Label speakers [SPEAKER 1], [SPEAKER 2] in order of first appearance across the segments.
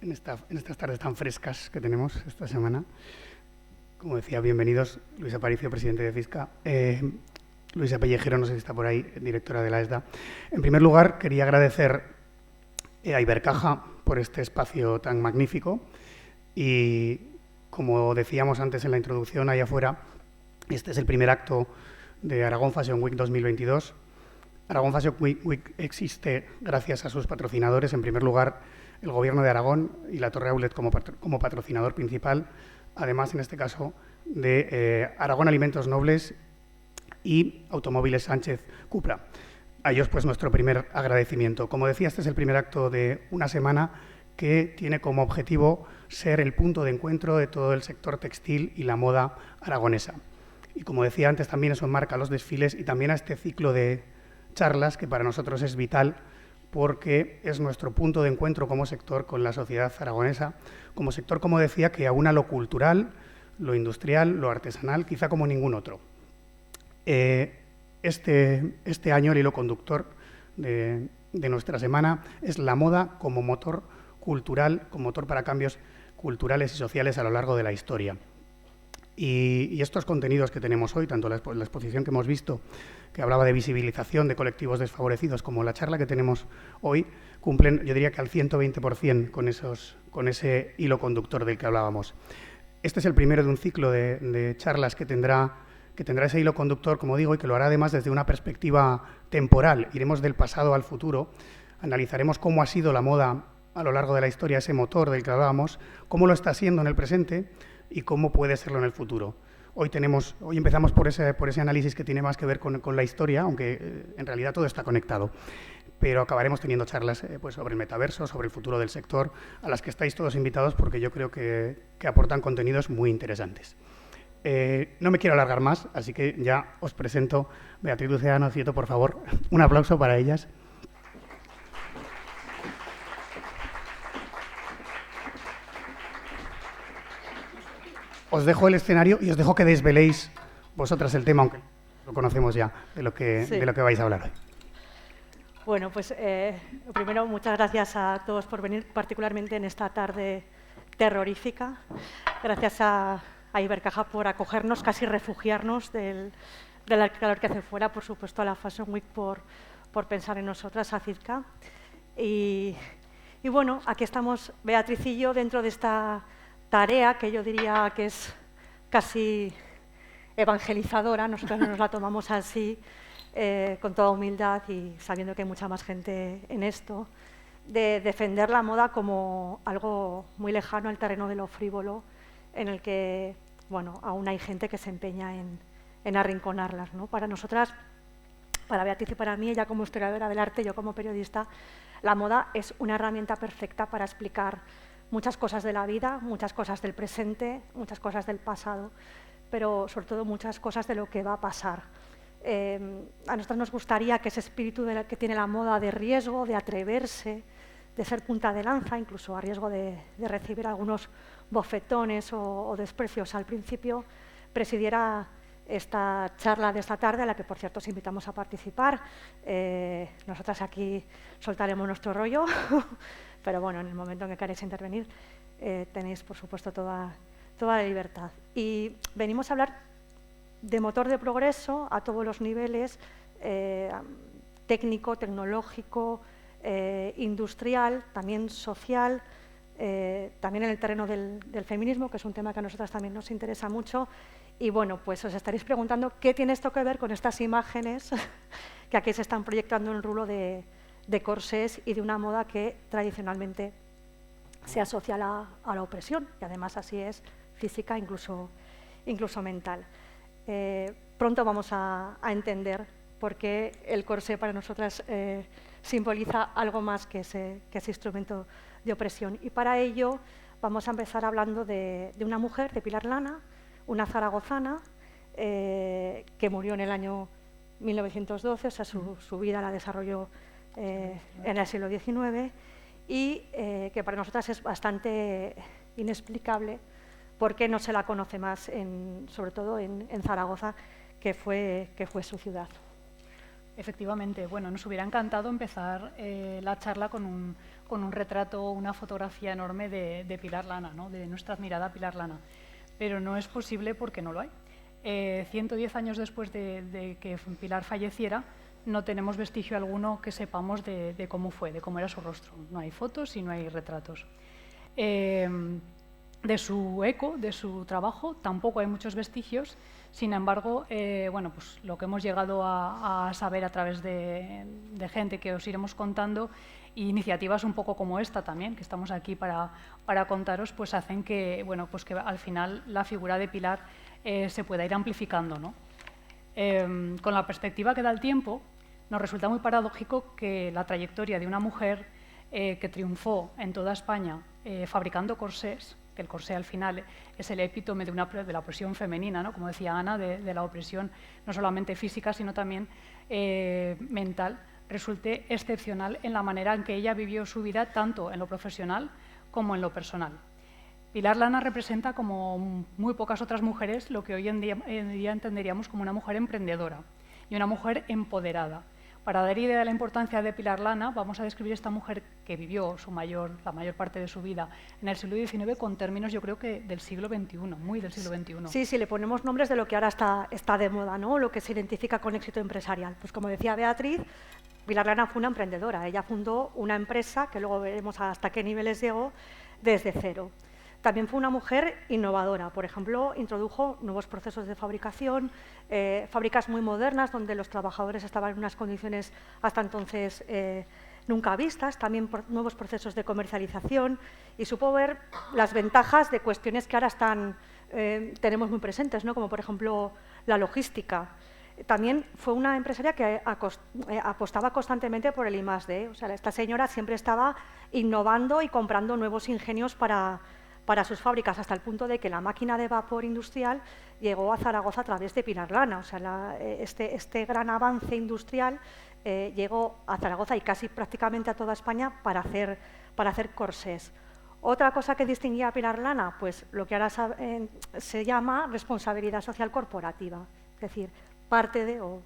[SPEAKER 1] en estas tardes tan frescas que tenemos esta semana. Como decía, bienvenidos, Luis Aparicio, presidente de Fisca, Luisa Pellejero, no sé si está por ahí, directora de la ESDA. En primer lugar, quería agradecer a Ibercaja por este espacio tan magnífico y, como decíamos antes en la introducción, ahí afuera, este es el primer acto de Aragón Fashion Week 2022. Aragón Fashion Week existe gracias a sus patrocinadores. En primer lugar, el Gobierno de Aragón y la Torre Aulet como patrocinador principal. Además, en este caso, de Aragón Alimentos Nobles y Automóviles Sánchez Cupra. A ellos, pues, nuestro primer agradecimiento. Como decía, este es el primer acto de una semana que tiene como objetivo ser el punto de encuentro de todo el sector textil y la moda aragonesa. Y como decía antes, también eso enmarca los desfiles y también a este ciclo de charlas que para nosotros es vital porque es nuestro punto de encuentro como sector con la sociedad aragonesa, como sector, como decía, que aúna lo cultural, lo industrial, lo artesanal, quizá como ningún otro. Este año el hilo conductor de nuestra semana es la moda como motor cultural, como motor para cambios culturales y sociales a lo largo de la historia. Y estos contenidos que tenemos hoy, tanto la exposición que hemos visto, que hablaba de visibilización de colectivos desfavorecidos, como la charla que tenemos hoy, cumplen, yo diría que al 120% con ese hilo conductor del que hablábamos. Este es el primero de un ciclo de charlas que tendrá ese hilo conductor, como digo, y que lo hará además desde una perspectiva temporal. Iremos del pasado al futuro, analizaremos cómo ha sido la moda a lo largo de la historia, ese motor del que hablábamos, cómo lo está siendo en el presente y cómo puede serlo en el futuro. Hoy empezamos por ese análisis que tiene más que ver con la historia, aunque en realidad todo está conectado. Pero acabaremos teniendo charlas pues sobre el metaverso, sobre el futuro del sector, a las que estáis todos invitados porque yo creo que aportan contenidos muy interesantes. No me quiero alargar más, así que ya os presento Beatriz Luceano Cieto, por favor. Un aplauso para ellas. Os dejo el escenario y os dejo que desveléis vosotras el tema, aunque lo conocemos ya, de lo que vais a hablar hoy.
[SPEAKER 2] Bueno, pues primero, muchas gracias a todos por venir, particularmente en esta tarde terrorífica. Gracias a Ibercaja por acogernos, casi refugiarnos del calor que hace fuera, por supuesto a la Fashion Week por pensar en nosotras, a Fisca. Y bueno, aquí estamos Beatriz y yo dentro de esta tarea que yo diría que es casi evangelizadora. Nosotros nos la tomamos así, con toda humildad y sabiendo que hay mucha más gente en esto, de defender la moda como algo muy lejano al terreno de lo frívolo, en el que, bueno, aún hay gente que se empeña en arrinconarlas, ¿no? Para nosotras, para Beatriz y para mí, ella como historiadora del arte, yo como periodista, la moda es una herramienta perfecta para explicar muchas cosas de la vida, muchas cosas del presente, muchas cosas del pasado, pero sobre todo muchas cosas de lo que va a pasar. A nosotros nos gustaría que ese espíritu que tiene la moda de riesgo, de atreverse, de ser punta de lanza, incluso a riesgo de recibir algunos bofetones o desprecios al principio, presidiera esta charla de esta tarde, a la que, por cierto, os invitamos a participar. Nosotras aquí soltaremos nuestro rollo, pero bueno, en el momento en que queréis intervenir, tenéis, por supuesto, toda la libertad. Y venimos a hablar de motor de progreso a todos los niveles, técnico, tecnológico, industrial, también social, también en el terreno del feminismo, que es un tema que a nosotras también nos interesa mucho. Y bueno, pues os estaréis preguntando qué tiene esto que ver con estas imágenes que aquí se están proyectando en el rulo de corsés y de una moda que tradicionalmente se asocia a la opresión, y además así es física, incluso mental. Pronto vamos a entender por qué el corsé para nosotras simboliza algo más que ese instrumento de opresión. Y para ello vamos a empezar hablando de una mujer, de Pilar Lana, una zaragozana que murió en el año 1912, o sea, su vida la desarrolló en el siglo XIX y que para nosotras es bastante inexplicable porque no se la conoce más, sobre todo en Zaragoza, que fue su ciudad.
[SPEAKER 3] Efectivamente, bueno, nos hubiera encantado empezar la charla con un retrato, una fotografía enorme de Pilar Lana, ¿no? De nuestra admirada Pilar Lana, pero no es posible porque no lo hay. 110 años después de que Pilar falleciera, no tenemos vestigio alguno que sepamos de cómo fue, de cómo era su rostro. No hay fotos y no hay retratos. De su eco, de su trabajo, tampoco hay muchos vestigios. Sin embargo, bueno, pues lo que hemos llegado a saber a través de gente que os iremos contando, y iniciativas un poco como esta también, que estamos aquí para contaros, pues hacen que, bueno, pues que al final la figura de Pilar se pueda ir amplificando, ¿no? Con la perspectiva que da el tiempo, nos resulta muy paradójico que la trayectoria de una mujer que triunfó en toda España fabricando corsés, que el corsé al final es el epítome de la opresión femenina, ¿no? Como decía Ana, de la opresión no solamente física, sino también mental, resulte excepcional en la manera en que ella vivió su vida, tanto en lo profesional como en lo personal. Pilar Lana representa, como muy pocas otras mujeres, lo que hoy en día entenderíamos como una mujer emprendedora y una mujer empoderada. Para dar idea de la importancia de Pilar Lana, vamos a describir esta mujer que vivió la mayor parte de su vida en el siglo XIX con términos, yo creo que del siglo XXI, muy del siglo XXI.
[SPEAKER 2] Sí, sí, le ponemos nombres de lo que ahora está de moda, ¿no? Lo que se identifica con éxito empresarial. Pues como decía Beatriz, Pilar Lana fue una emprendedora. Ella fundó una empresa, que luego veremos hasta qué niveles llegó, desde cero. También fue una mujer innovadora. Por ejemplo, introdujo nuevos procesos de fabricación, fábricas muy modernas donde los trabajadores estaban en unas condiciones hasta entonces nunca vistas, también nuevos procesos de comercialización, y supo ver las ventajas de cuestiones que ahora tenemos muy presentes, ¿no? Como por ejemplo la logística. También fue una empresaria que apostaba constantemente por el I+D. O sea, esta señora siempre estaba innovando y comprando nuevos ingenios para sus fábricas, hasta el punto de que la máquina de vapor industrial llegó a Zaragoza a través de Pilar Lana. O sea, este gran avance industrial llegó a Zaragoza y casi prácticamente a toda España para hacer corsés. Otra cosa que distinguía a Pilar Lana, pues lo que ahora se llama responsabilidad social corporativa. Es decir,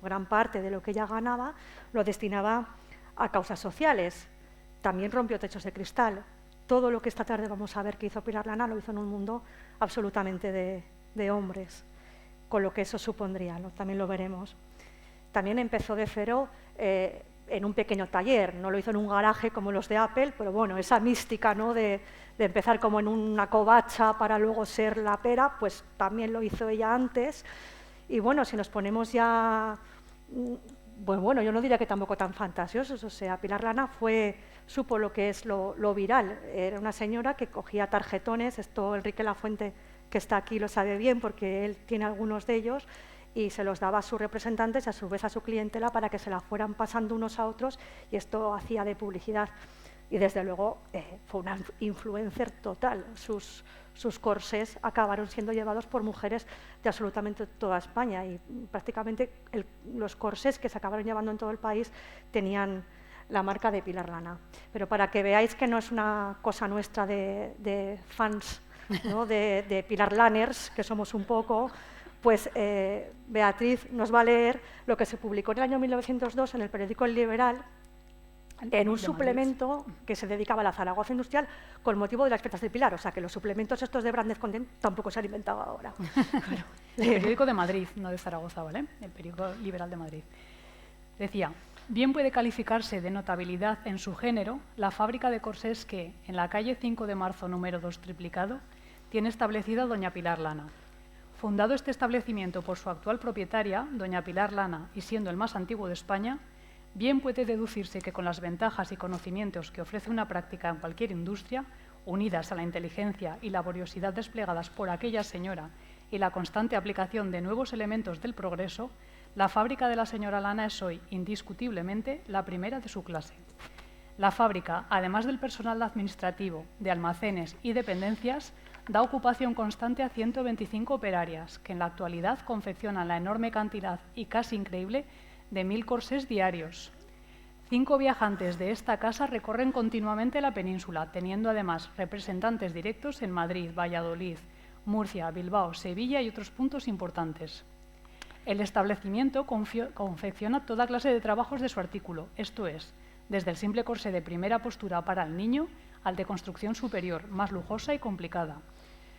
[SPEAKER 2] gran parte de lo que ella ganaba lo destinaba a causas sociales. También rompió techos de cristal. Todo lo que esta tarde vamos a ver que hizo Pilar Lana lo hizo en un mundo absolutamente de hombres, con lo que eso supondría, ¿no? También lo veremos. También empezó de cero en un pequeño taller, no lo hizo en un garaje como los de Apple, pero bueno, esa mística, ¿no? de empezar como en una covacha para luego ser la pera, pues también lo hizo ella antes. Y bueno, si nos ponemos ya, pues bueno, yo no diría que tampoco tan fantasiosos, o sea, Pilar Lana supo lo que es lo viral. Era una señora que cogía tarjetones, esto Enrique Lafuente, que está aquí, lo sabe bien porque él tiene algunos de ellos, y se los daba a sus representantes y a su vez a su clientela para que se la fueran pasando unos a otros, y esto hacía de publicidad. Y desde luego fue una influencer total. Sus corsés acabaron siendo llevados por mujeres de absolutamente toda España, y prácticamente los corsés que se acabaron llevando en todo el país tenían la marca de Pilar Lana. Pero para que veáis que no es una cosa nuestra de fans, ¿no? de Pilar Laners, que somos un poco, pues Beatriz nos va a leer lo que se publicó en el año 1902 en el periódico El Liberal, en un suplemento que se dedicaba a la Zaragoza industrial con motivo de las fiestas de Pilar. O sea, que los suplementos estos de Branded Content tampoco se han inventado ahora.
[SPEAKER 3] Bueno, el periódico de Madrid, no de Zaragoza, ¿vale? El periódico Liberal de Madrid. Decía: bien puede calificarse de notabilidad en su género la fábrica de corsés que, en la calle 5 de marzo, número 2 triplicado, tiene establecida doña Pilar Lana. Fundado este establecimiento por su actual propietaria, doña Pilar Lana, y siendo el más antiguo de España, bien puede deducirse que con las ventajas y conocimientos que ofrece una práctica en cualquier industria, unidas a la inteligencia y laboriosidad desplegadas por aquella señora y la constante aplicación de nuevos elementos del progreso, la fábrica de la señora Lana es hoy, indiscutiblemente, la primera de su clase. La fábrica, además del personal administrativo, de almacenes y dependencias, da ocupación constante a 125 operarias, que en la actualidad confeccionan la enorme cantidad y casi increíble de 1000 corsés diarios. 5 viajantes de esta casa recorren continuamente la península, teniendo además representantes directos en Madrid, Valladolid, Murcia, Bilbao, Sevilla y otros puntos importantes. El establecimiento confecciona toda clase de trabajos de su artículo, esto es, desde el simple corsé de primera postura para el niño al de construcción superior, más lujosa y complicada.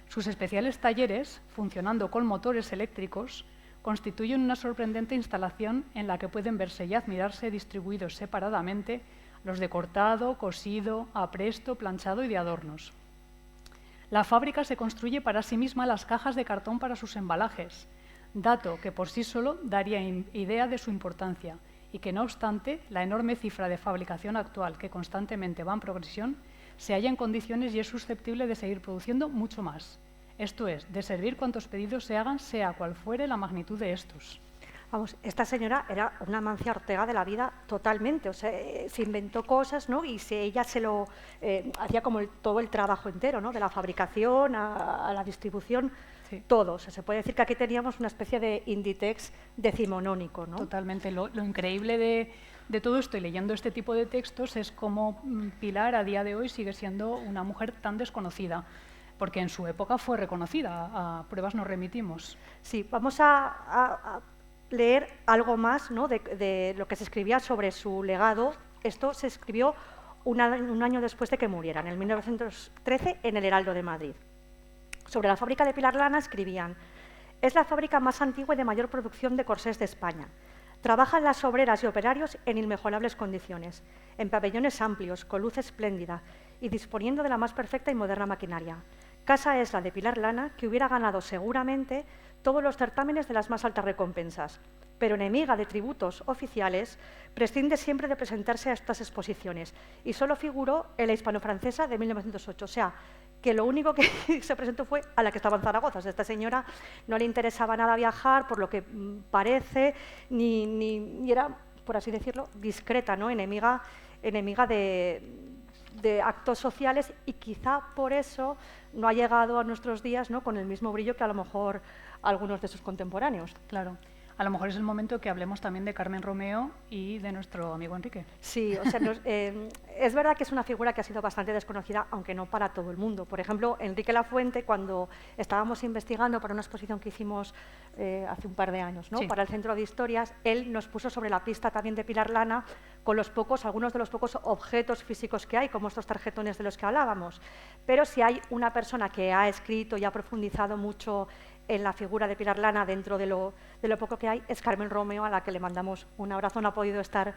[SPEAKER 3] Sus especiales talleres, funcionando con motores eléctricos, constituyen una sorprendente instalación en la que pueden verse y admirarse distribuidos separadamente los de cortado, cosido, apresto, planchado y de adornos. La fábrica se construye para sí misma las cajas de cartón para sus embalajes, dato que por sí solo daría idea de su importancia y que, no obstante, la enorme cifra de fabricación actual, que constantemente va en progresión, se halla en condiciones y es susceptible de seguir produciendo mucho más. Esto es, de servir cuantos pedidos se hagan, sea cual fuere la magnitud de estos.
[SPEAKER 2] Vamos, esta señora era una Amancio Ortega de la vida totalmente, o sea, se inventó cosas, ¿no? Y ella se lo hacía como todo el trabajo entero, ¿no? De la fabricación a la distribución, sí. Todo. O sea, se puede decir que aquí teníamos una especie de Inditex decimonónico, ¿no?
[SPEAKER 3] Totalmente. Lo increíble de todo esto y leyendo este tipo de textos es cómo Pilar a día de hoy sigue siendo una mujer tan desconocida, porque en su época fue reconocida, a pruebas nos remitimos.
[SPEAKER 2] Sí, vamos a leer algo más, ¿no? de lo que se escribía sobre su legado. Esto se escribió un año después de que muriera, en el 1913, en el Heraldo de Madrid. Sobre la fábrica de Pilar Lana escribían: es la fábrica más antigua y de mayor producción de corsés de España. Trabajan las obreras y operarios en inmejorables condiciones, en pabellones amplios, con luz espléndida y disponiendo de la más perfecta y moderna maquinaria. Casa es la de Pilar Lana, que hubiera ganado seguramente todos los certámenes de las más altas recompensas, pero enemiga de tributos oficiales, prescinde siempre de presentarse a estas exposiciones y solo figuró en la hispano-francesa de 1908. O sea, que lo único que se presentó fue a la que estaba en Zaragoza. O sea, a esta señora no le interesaba nada viajar, por lo que parece, ni era, por así decirlo, discreta, ¿no? Enemiga de actos sociales, y quizá por eso no ha llegado a nuestros días, ¿no? Con el mismo brillo que a lo mejor algunos de sus contemporáneos.
[SPEAKER 3] Claro. A lo mejor es el momento que hablemos también de Carmen Romeo y de nuestro amigo Enrique.
[SPEAKER 2] Sí, o sea, es verdad que es una figura que ha sido bastante desconocida, aunque no para todo el mundo. Por ejemplo, Enrique Lafuente, cuando estábamos investigando para una exposición que hicimos hace un par de años, ¿no? Sí. Para el Centro de Historias, él nos puso sobre la pista también de Pilar Lana con algunos de los pocos objetos físicos que hay, como estos tarjetones de los que hablábamos. Pero si hay una persona que ha escrito y ha profundizado mucho en la figura de Pilar Lana, dentro de lo poco que hay, es Carmen Romeo, a la que le mandamos un abrazo. No ha podido estar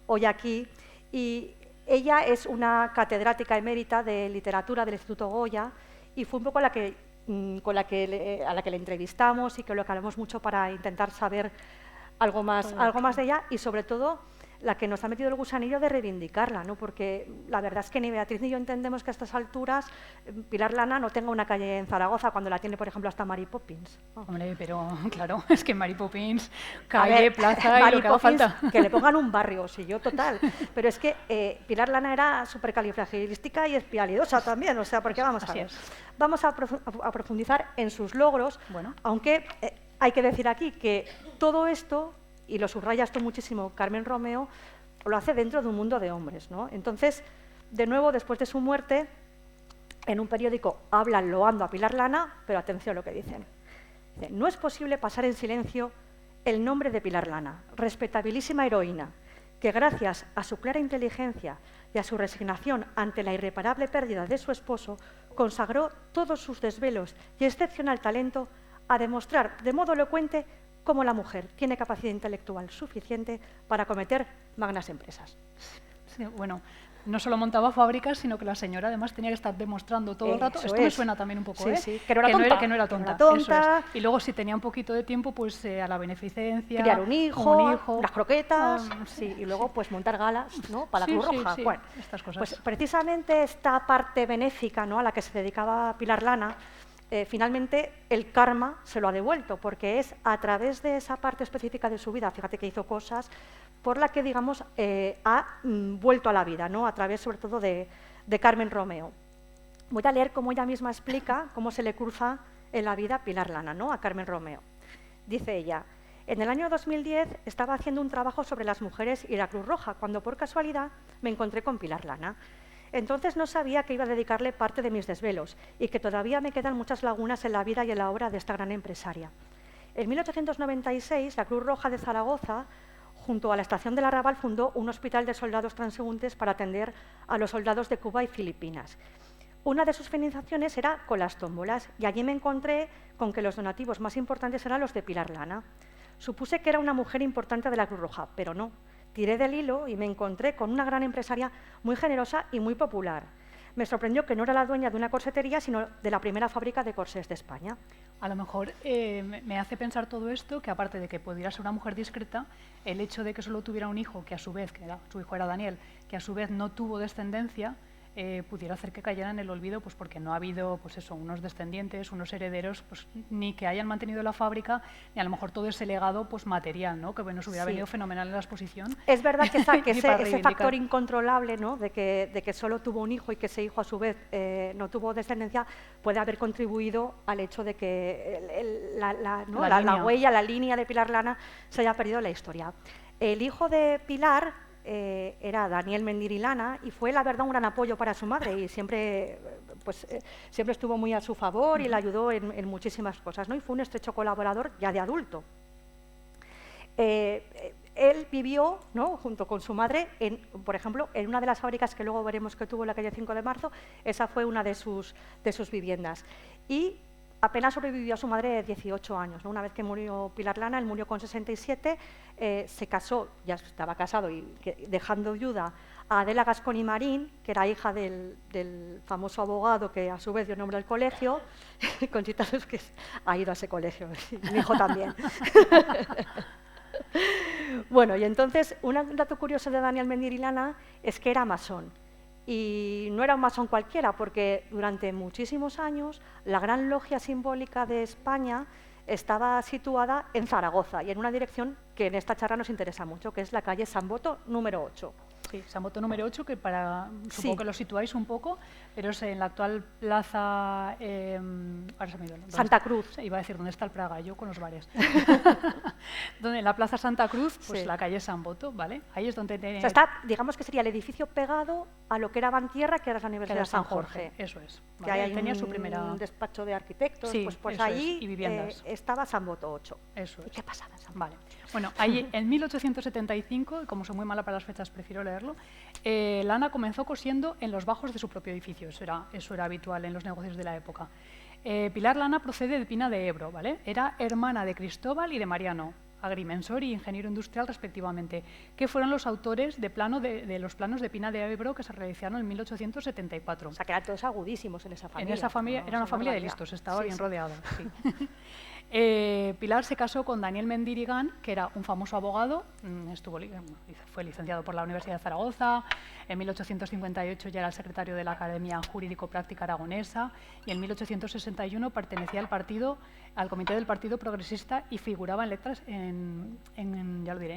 [SPEAKER 2] hoy aquí. Y ella es una catedrática emérita de literatura del Instituto Goya, y fue un poco a la que le entrevistamos y con lo que hablamos mucho para intentar saber algo más de ella, y sobre todo la que nos ha metido el gusanillo de reivindicarla, ¿no? Porque la verdad es que ni Beatriz ni yo entendemos que a estas alturas Pilar Lana no tenga una calle en Zaragoza, cuando la tiene, por ejemplo, hasta Mary Poppins.
[SPEAKER 3] Oh. Hombre, pero claro, es que Mary Poppins, calle, plaza y lo que haga falta.
[SPEAKER 2] Que le pongan un barrio, sí, yo total. Pero es que Pilar Lana era supercalifragilística y espialidosa también, o sea, porque vamos a ver. Vamos a profundizar en sus logros, bueno, aunque hay que decir aquí que todo esto, y lo subraya esto muchísimo Carmen Romeo, lo hace dentro de un mundo de hombres, ¿no? Entonces, de nuevo, después de su muerte, en un periódico hablan loando a Pilar Lana, pero atención a lo que dicen. No es posible pasar en silencio el nombre de Pilar Lana, respetabilísima heroína, que gracias a su clara inteligencia y a su resignación ante la irreparable pérdida de su esposo, consagró todos sus desvelos y excepcional talento a demostrar de modo elocuente cómo la mujer tiene capacidad intelectual suficiente para acometer magnas empresas.
[SPEAKER 3] Sí, bueno, no solo montaba fábricas, sino que la señora además tenía que estar demostrando todo el rato. Esto me suena también un poco,
[SPEAKER 2] sí,
[SPEAKER 3] ¿eh?
[SPEAKER 2] Sí, que no era tonta.
[SPEAKER 3] Que no era tonta. Y luego, si tenía un poquito de tiempo, pues a la beneficencia.
[SPEAKER 2] Criar un hijo, las croquetas, sí, y luego pues montar galas, ¿no? Para la Cruz Roja.
[SPEAKER 3] Sí,
[SPEAKER 2] bueno,
[SPEAKER 3] estas cosas.
[SPEAKER 2] Pues precisamente esta parte benéfica, ¿no?, a la que se dedicaba Pilar Lana, finalmente el karma se lo ha devuelto, porque es a través de esa parte específica de su vida, fíjate que hizo cosas, por la que, digamos, ha vuelto a la vida, ¿no?, a través sobre todo de Carmen Romeo. Voy a leer cómo ella misma explica cómo se le cruza en la vida Pilar Lana, ¿no?, a Carmen Romeo. Dice ella: en el año 2010 estaba haciendo un trabajo sobre las mujeres y la Cruz Roja, cuando por casualidad me encontré con Pilar Lana. Entonces no sabía que iba a dedicarle parte de mis desvelos y que todavía me quedan muchas lagunas en la vida y en la obra de esta gran empresaria. En 1896, la Cruz Roja de Zaragoza, junto a la estación del Arrabal, fundó un hospital de soldados transeúntes para atender a los soldados de Cuba y Filipinas. Una de sus financiaciones era con las tómbolas, y allí me encontré con que los donativos más importantes eran los de Pilar Lana. Supuse que era una mujer importante de la Cruz Roja, pero no. Tiré del hilo y me encontré con una gran empresaria muy generosa y muy popular. Me sorprendió que no era la dueña de una corsetería, sino de la primera fábrica de corsés de España.
[SPEAKER 3] A lo mejor me hace pensar todo esto, que aparte de que pudiera ser una mujer discreta, el hecho de que solo tuviera un hijo, que a su vez, su hijo era Daniel, que a su vez no tuvo descendencia, pudiera hacer que cayera en el olvido, pues porque no ha habido, pues eso, unos descendientes, unos herederos, pues ni que hayan mantenido la fábrica, ni a lo mejor todo ese legado, pues material, ¿no? Que nos hubiera venido fenomenal en la exposición.
[SPEAKER 2] Es verdad que, ese factor incontrolable, ¿no? de que solo tuvo un hijo y que ese hijo a su vez no tuvo descendencia, puede haber contribuido al hecho de que la huella, la línea de Pilar Lana se haya perdido en la historia. El hijo de Pilar era Daniel Mendiri Lana, y fue, la verdad, un gran apoyo para su madre, y siempre estuvo muy a su favor y la ayudó en muchísimas cosas, ¿no? Y fue un estrecho colaborador ya de adulto. Él vivió, ¿no?, junto con su madre, por ejemplo, en una de las fábricas que luego veremos que tuvo en la calle 5 de Marzo. Esa fue una de sus viviendas. Y apenas sobrevivió a su madre de 18 años, ¿no? Una vez que murió Pilar Lana, él murió con 67, se casó, ya estaba casado, y dejando viuda a Adela Gasconi Marín, que era hija del famoso abogado que a su vez dio nombre al colegio. Conchita es que ha ido a ese colegio, mi hijo también. Bueno, y entonces, un dato curioso de Daniel Mendiri Lana es que era masón. Y no era un masón cualquiera, porque durante muchísimos años la gran logia simbólica de España estaba situada en Zaragoza, y en una dirección que en esta charla nos interesa mucho, que es la calle San Boto número 8.
[SPEAKER 3] Sí, San Boto número 8, que supongo que lo situáis un poco, pero es en la actual plaza... ahora se me ha ido,
[SPEAKER 2] Santa Cruz.
[SPEAKER 3] Iba a decir, ¿dónde está el Praga? Yo con los bares. En la plaza Santa Cruz, pues la calle San Boto, ¿vale? Ahí es donde...
[SPEAKER 2] O sea, digamos que sería el edificio pegado a lo que era Bantierra, que era la Universidad de San Jorge.
[SPEAKER 3] Eso es.
[SPEAKER 2] ¿Vale? Que ahí tenía su primera... despacho de arquitectos,
[SPEAKER 3] sí,
[SPEAKER 2] pues allí estaba San Boto 8.
[SPEAKER 3] Eso es.
[SPEAKER 2] ¿Y qué pasaba en San Boto?
[SPEAKER 3] Vale. Bueno, ahí en 1875, como soy muy mala para las fechas, prefiero leerlo, Lana comenzó cosiendo en los bajos de su propio edificio. Eso era habitual en los negocios de la época. Pilar Lana procede de Pina de Ebro, ¿vale? Era hermana de Cristóbal y de Mariano, agrimensor y ingeniero industrial respectivamente, que fueron los autores de los planos de Pina de Ebro que se realizaron en 1874.
[SPEAKER 2] O sea, que eran todos agudísimos en esa familia.
[SPEAKER 3] En esa familia, era una familia de listos, estaba bien rodeada. Sí. Pilar se casó con Daniel Mendirigan, que era un famoso abogado, fue licenciado por la Universidad de Zaragoza, en 1858 ya era el secretario de la Academia Jurídico-Práctica Aragonesa, y en 1861 pertenecía al comité del Partido Progresista y figuraba en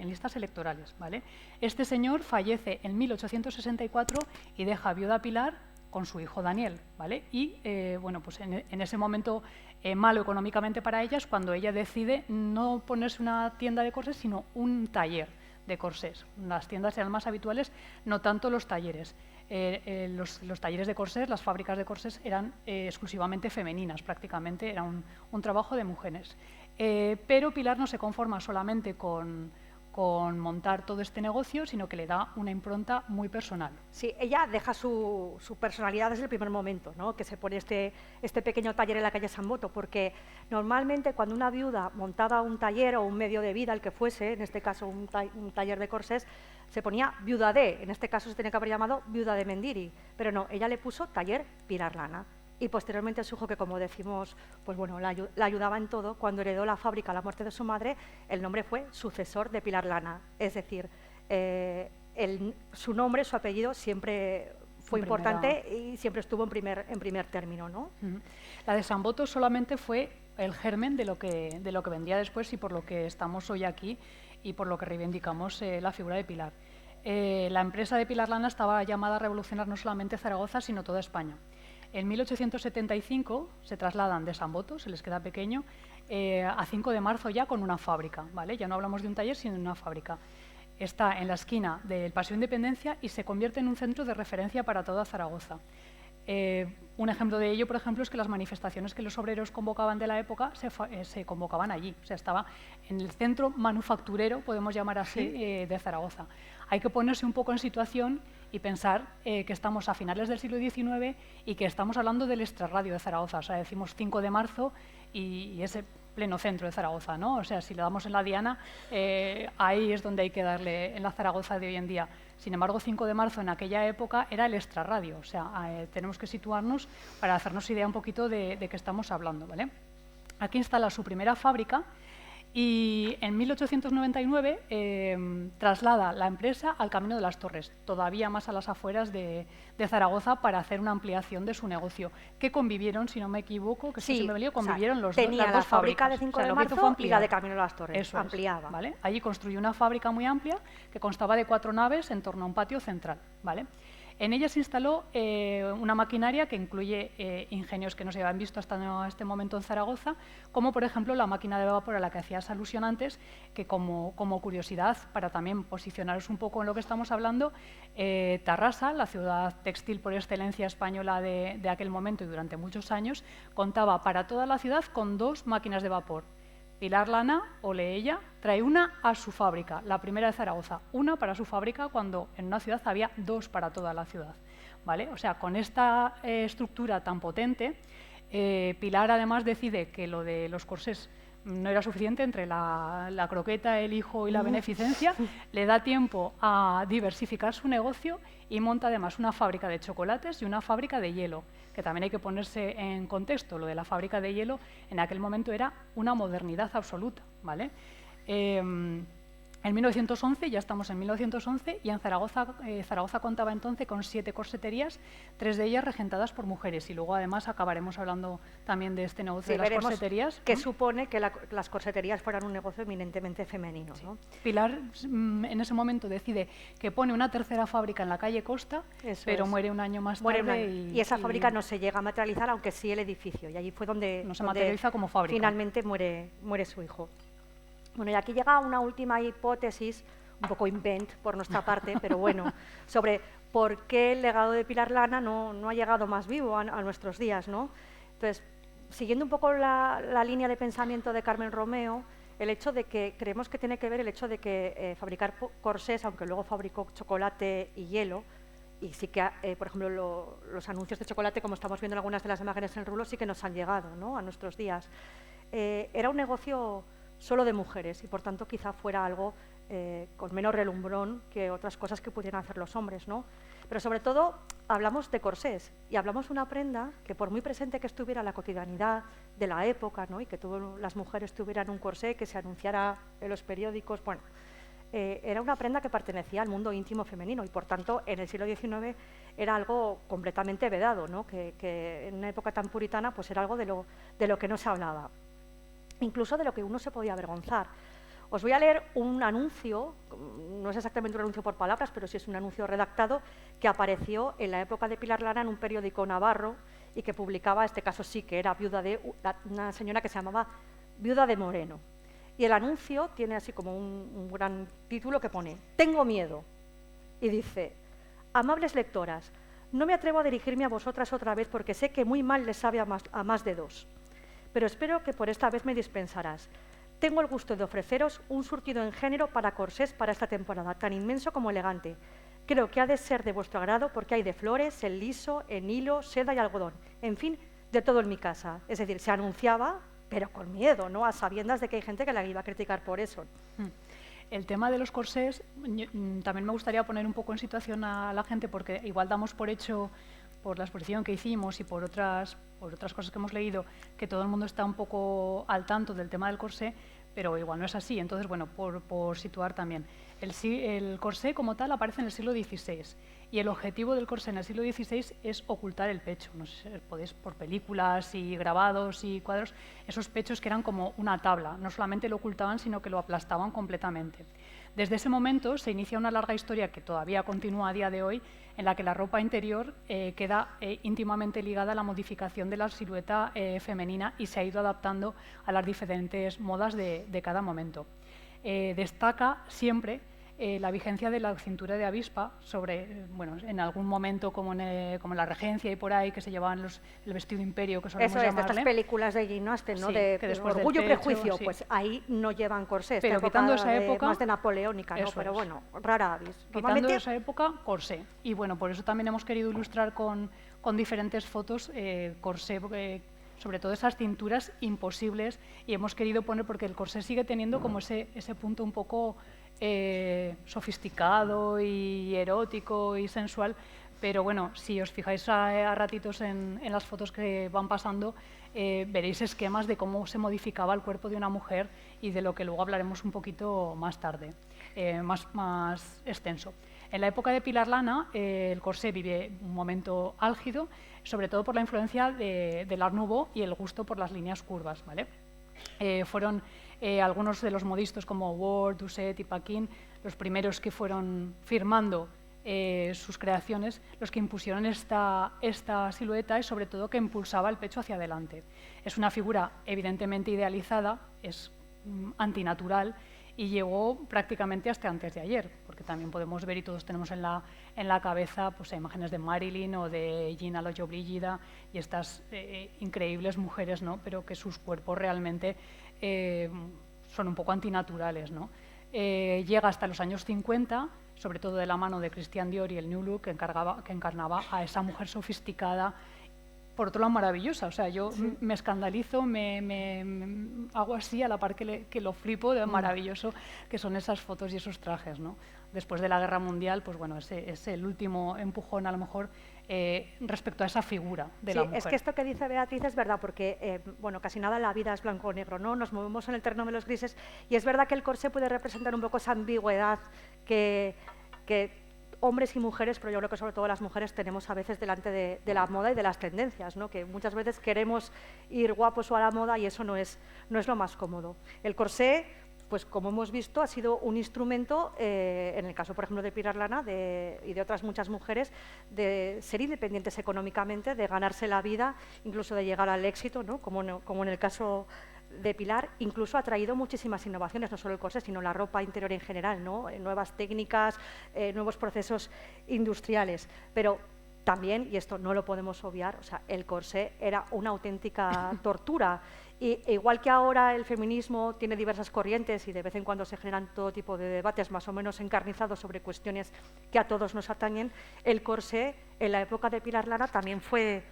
[SPEAKER 3] listas electorales, ¿vale? Este señor fallece en 1864 y deja viuda a Pilar con su hijo Daniel, ¿vale? Y pues en ese momento malo económicamente para ella es cuando ella decide no ponerse una tienda de corsés, sino un taller de corsés. Las tiendas eran más habituales, no tanto los talleres. Los talleres de corsés, las fábricas de corsés eran exclusivamente femeninas, prácticamente era un trabajo de mujeres. Pero Pilar no se conforma solamente con montar todo este negocio, sino que le da una impronta muy personal.
[SPEAKER 2] Sí, ella deja su personalidad desde el primer momento, ¿no? Que se pone este pequeño taller en la calle San Boto, porque normalmente cuando una viuda montaba un taller o un medio de vida, el que fuese, en este caso un taller de corsés, se ponía viuda de, en este caso se tenía que haber llamado viuda de Mendiri, pero no, ella le puso taller Pilar Lana. Y posteriormente su hijo, que como decimos, pues bueno, la ayudaba en todo, cuando heredó la fábrica a la muerte de su madre, el nombre fue sucesor de Pilar Lana. Es decir, su nombre, su apellido siempre fue importante y siempre estuvo en primer término, ¿no?
[SPEAKER 3] La de San Boto solamente fue el germen de lo que vendría después y por lo que estamos hoy aquí y por lo que reivindicamos la figura de Pilar. La empresa de Pilar Lana estaba llamada a revolucionar no solamente Zaragoza, sino toda España. En 1875 se trasladan de San Boto, se les queda pequeño, a 5 de marzo ya con una fábrica, ¿vale? Ya no hablamos de un taller, sino de una fábrica. Está en la esquina del Paseo Independencia y se convierte en un centro de referencia para toda Zaragoza. Un ejemplo de ello, por ejemplo, es que las manifestaciones que los obreros convocaban de la época se convocaban allí. O sea, estaba en el centro manufacturero, podemos llamar así, de Zaragoza. Hay que ponerse un poco en situación y pensar que estamos a finales del siglo XIX y que estamos hablando del extrarradio de Zaragoza. O sea, decimos 5 de marzo y ese pleno centro de Zaragoza, ¿no? O sea, si le damos en la diana, ahí es donde hay que darle en la Zaragoza de hoy en día. Sin embargo, 5 de marzo en aquella época era el extrarradio. O sea, tenemos que situarnos para hacernos idea un poquito de qué estamos hablando, ¿vale? Aquí instala su primera fábrica y en 1899 traslada la empresa al Camino de las Torres, todavía más a las afueras de Zaragoza, para hacer una ampliación de su negocio, que convivieron, si no me equivoco, que
[SPEAKER 2] sí,
[SPEAKER 3] convivieron
[SPEAKER 2] las dos fábricas.
[SPEAKER 3] Fábricas
[SPEAKER 2] de 5 de marzo y la de Camino de las Torres.
[SPEAKER 3] Eso
[SPEAKER 2] ampliaba.
[SPEAKER 3] es, ¿vale? Allí construyó una fábrica muy amplia que constaba de 4 naves en torno a un patio central, ¿vale? En ella se instaló una maquinaria que incluye ingenios que no se habían visto hasta este momento en Zaragoza, como por ejemplo la máquina de vapor a la que hacías alusión antes, que como curiosidad, para también posicionaros un poco en lo que estamos hablando, Tarrasa, la ciudad textil por excelencia española de aquel momento y durante muchos años, contaba para toda la ciudad con 2 máquinas de vapor. Pilar Lana, Oleella, trae una a su fábrica, la primera de Zaragoza, una para su fábrica cuando en una ciudad había 2 para toda la ciudad, ¿vale? O sea, con esta estructura tan potente, Pilar además decide que lo de los corsés no era suficiente entre la croqueta, el hijo y la beneficencia, le da tiempo a diversificar su negocio y monta además una fábrica de chocolates y una fábrica de hielo, que también hay que ponerse en contexto. Lo de la fábrica de hielo en aquel momento era una modernidad absoluta, ¿vale? En 1911, ya estamos en 1911, y en Zaragoza contaba entonces con 7 corseterías, 3 de ellas regentadas por mujeres. Y luego, además, acabaremos hablando también de este negocio de las corseterías.
[SPEAKER 2] Que supone que las corseterías fueran un negocio eminentemente femenino, ¿no?
[SPEAKER 3] Pilar, en ese momento, decide que pone una tercera fábrica en la calle Costa, pero muere un año más tarde.
[SPEAKER 2] Y esa fábrica no se llega a materializar, aunque sí el edificio. Y allí fue donde,
[SPEAKER 3] no se materializa como fábrica.
[SPEAKER 2] Finalmente muere su hijo. Bueno, y aquí llega una última hipótesis, un poco invent por nuestra parte, pero bueno, sobre por qué el legado de Pilar Lana no ha llegado más vivo a nuestros días, ¿no? Entonces, siguiendo un poco la línea de pensamiento de Carmen Romeo, el hecho de que creemos que tiene que ver el hecho de que fabricar corsés, aunque luego fabricó chocolate y hielo, y sí que, por ejemplo, los anuncios de chocolate, como estamos viendo en algunas de las imágenes en el rulo, sí que nos han llegado, ¿no?, a nuestros días. Era un negocio solo de mujeres y, por tanto, quizá fuera algo con menos relumbrón que otras cosas que pudieran hacer los hombres, ¿no? Pero, sobre todo, hablamos de corsés y hablamos de una prenda que, por muy presente que estuviera en la cotidianidad de la época, ¿no?, y que todas las mujeres tuvieran un corsé, que se anunciara en los periódicos, bueno, era una prenda que pertenecía al mundo íntimo femenino y, por tanto, en el siglo XIX era algo completamente vedado, ¿no?, que en una época tan puritana pues era algo de lo que no se hablaba, incluso de lo que uno se podía avergonzar. Os voy a leer un anuncio, no es exactamente un anuncio por palabras, pero sí es un anuncio redactado que apareció en la época de Pilar Lana en un periódico navarro y que publicaba, este caso sí que era viuda de una señora que se llamaba Viuda de Moreno. Y el anuncio tiene así como un gran título que pone «Tengo miedo». Y dice: «Amables lectoras, no me atrevo a dirigirme a vosotras otra vez porque sé que muy mal les sabe a más de 2. Pero espero que por esta vez me dispensarás. Tengo el gusto de ofreceros un surtido en género para corsés para esta temporada, tan inmenso como elegante. Creo que ha de ser de vuestro agrado porque hay de flores, en liso, en hilo, seda y algodón. En fin, de todo en mi casa». Es decir, se anunciaba, pero con miedo, ¿no?, a sabiendas de que hay gente que la iba a criticar por eso.
[SPEAKER 3] El tema de los corsés, también me gustaría poner un poco en situación a la gente, porque igual damos por hecho, por la exposición que hicimos y por otras cosas que hemos leído, que todo el mundo está un poco al tanto del tema del corsé, pero igual no es así. Entonces, bueno, por situar también. El corsé como tal aparece en el siglo XVI y el objetivo del corsé en el siglo XVI es ocultar el pecho. No sé si podéis, por películas y grabados y cuadros, esos pechos que eran como una tabla. No solamente lo ocultaban, sino que lo aplastaban completamente. Desde ese momento se inicia una larga historia que todavía continúa a día de hoy, en la que la ropa interior queda íntimamente ligada a la modificación de la silueta femenina y se ha ido adaptando a las diferentes modas de cada momento. Destaca siempre la vigencia de la cintura de avispa sobre, bueno, en algún momento como en la Regencia y por ahí, que se llevaban el vestido imperio, que solemos
[SPEAKER 2] Eso es,
[SPEAKER 3] llamarle.
[SPEAKER 2] de estas películas de Jane Austen, ¿no?
[SPEAKER 3] Sí,
[SPEAKER 2] de
[SPEAKER 3] que después del
[SPEAKER 2] Orgullo y
[SPEAKER 3] pecho,
[SPEAKER 2] Prejuicio,
[SPEAKER 3] sí.
[SPEAKER 2] pues ahí no llevan corsé.
[SPEAKER 3] Pero quitando esa época,
[SPEAKER 2] más de napoleónica, ¿no? Pero bueno, rara avis.
[SPEAKER 3] Quitando esa época, corsé. Y bueno, por eso también hemos querido ilustrar con diferentes fotos corsé, sobre todo esas cinturas imposibles, y hemos querido poner, porque el corsé sigue teniendo como ese punto un poco sofisticado y erótico y sensual, pero bueno, si os fijáis a ratitos en las fotos que van pasando, veréis esquemas de cómo se modificaba el cuerpo de una mujer y de lo que luego hablaremos un poquito más tarde, más extenso. En la época de Pilar Lana, el corsé vive un momento álgido, sobre todo por la influencia del Art Nouveau y el gusto por las líneas curvas, ¿vale? Fueron algunos de los modistas como Ward, Doucet y Paquin los primeros que fueron firmando sus creaciones, los que impusieron esta silueta y sobre todo que impulsaba el pecho hacia adelante. Es una figura evidentemente idealizada, es antinatural y llegó prácticamente hasta antes de ayer, porque también podemos ver y todos tenemos en la cabeza pues, imágenes de Marilyn o de Gina Lollobrigida y estas increíbles mujeres, ¿no? Pero que sus cuerpos realmente son un poco antinaturales, ¿no? Llega hasta los años 50, sobre todo de la mano de Christian Dior y el New Look, que encarnaba a esa mujer sofisticada, por otro lado maravillosa. O sea, yo me escandalizo, me hago así a la par que lo flipo de maravilloso que son esas fotos y esos trajes, ¿no? Después de la Guerra Mundial, pues bueno, es el último empujón a lo mejor respecto a esa figura de la mujer.
[SPEAKER 2] Es que esto que dice Beatriz es verdad, porque bueno, casi nada en la vida es blanco o negro, ¿no? Nos movemos en el terreno de los grises y es verdad que el corsé puede representar un poco esa ambigüedad que hombres y mujeres, pero yo creo que sobre todo las mujeres tenemos a veces delante de la moda y de las tendencias, ¿no? Que muchas veces queremos ir guapos o a la moda y eso no es lo más cómodo. El corsé, pues como hemos visto, ha sido un instrumento, en el caso por ejemplo de Pilar Lana y de otras muchas mujeres, de ser independientes económicamente, de ganarse la vida, incluso de llegar al éxito, ¿no? Como en el caso de Pilar, incluso ha traído muchísimas innovaciones, no solo el corsé, sino la ropa interior en general, ¿no? Nuevas técnicas, nuevos procesos industriales. Pero también, y esto no lo podemos obviar, o sea, el corsé era una auténtica tortura. Igual que ahora el feminismo tiene diversas corrientes y de vez en cuando se generan todo tipo de debates más o menos encarnizados sobre cuestiones que a todos nos atañen, el corsé en la época de Pilar Lana también fue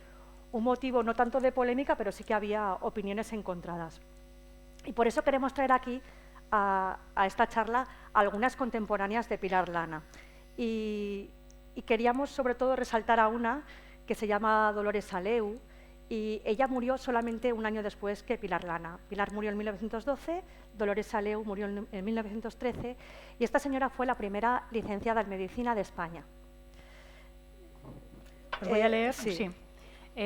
[SPEAKER 2] un motivo no tanto de polémica, pero sí que había opiniones encontradas. Y por eso queremos traer aquí a esta charla algunas contemporáneas de Pilar Lana. Y queríamos sobre todo resaltar a una que se llama Dolores Aleu, y ella murió solamente un año después que Pilar Lana. Pilar murió en 1912, Dolores Aleu murió en 1913, y esta señora fue la primera licenciada en Medicina de España.
[SPEAKER 3] Os voy a leer, sí.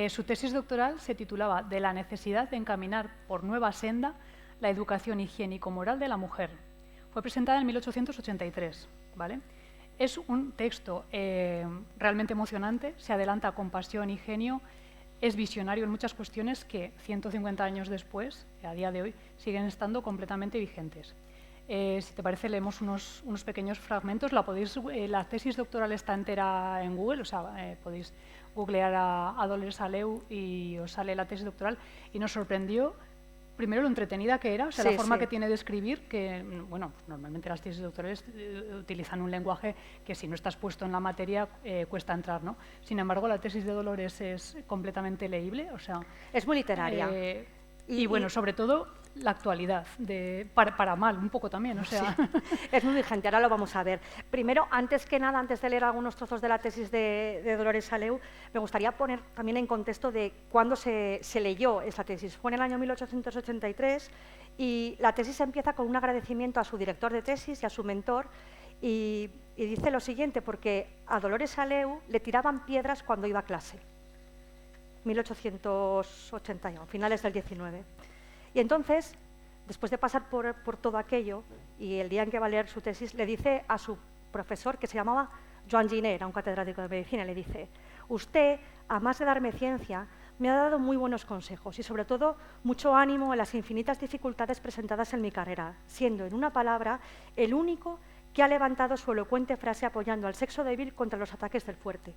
[SPEAKER 3] Su tesis doctoral se titulaba «De la necesidad de encaminar por nueva senda la educación higiénico-moral de la mujer». Fue presentada en 1883, ¿vale? Es un texto realmente emocionante, se adelanta con pasión y genio, es visionario en muchas cuestiones que 150 años después, a día de hoy, siguen estando completamente vigentes. Si te parece, leemos unos pequeños fragmentos. La tesis doctoral está entera en Google, o sea, podéis googlear a Dolores Aleu y os sale la tesis doctoral, y nos sorprendió primero lo entretenida que era, o sea, la forma que tiene de escribir, que, bueno, normalmente las tesis doctorales utilizan un lenguaje que si no estás puesto en la materia cuesta entrar, ¿no? Sin embargo, la tesis de Dolores es completamente leíble, o sea...
[SPEAKER 2] Es muy literaria.
[SPEAKER 3] Y bueno, sobre todo la actualidad, para mal un poco también, o sea...
[SPEAKER 2] Sí, es muy vigente, ahora lo vamos a ver. Primero, antes que nada, antes de leer algunos trozos de la tesis de Dolores Aleu, me gustaría poner también en contexto de cuándo se leyó esa tesis. Fue en el año 1883 y la tesis empieza con un agradecimiento a su director de tesis y a su mentor, y dice lo siguiente, porque a Dolores Aleu le tiraban piedras cuando iba a clase. 1881, finales del 19. Y entonces, después de pasar por todo aquello, y el día en que va a leer su tesis, le dice a su profesor, que se llamaba Joan Giner, era un catedrático de medicina, le dice: usted, a más de darme ciencia, me ha dado muy buenos consejos y sobre todo mucho ánimo en las infinitas dificultades presentadas en mi carrera, siendo, en una palabra, el único que ha levantado su elocuente frase apoyando al sexo débil contra los ataques del fuerte.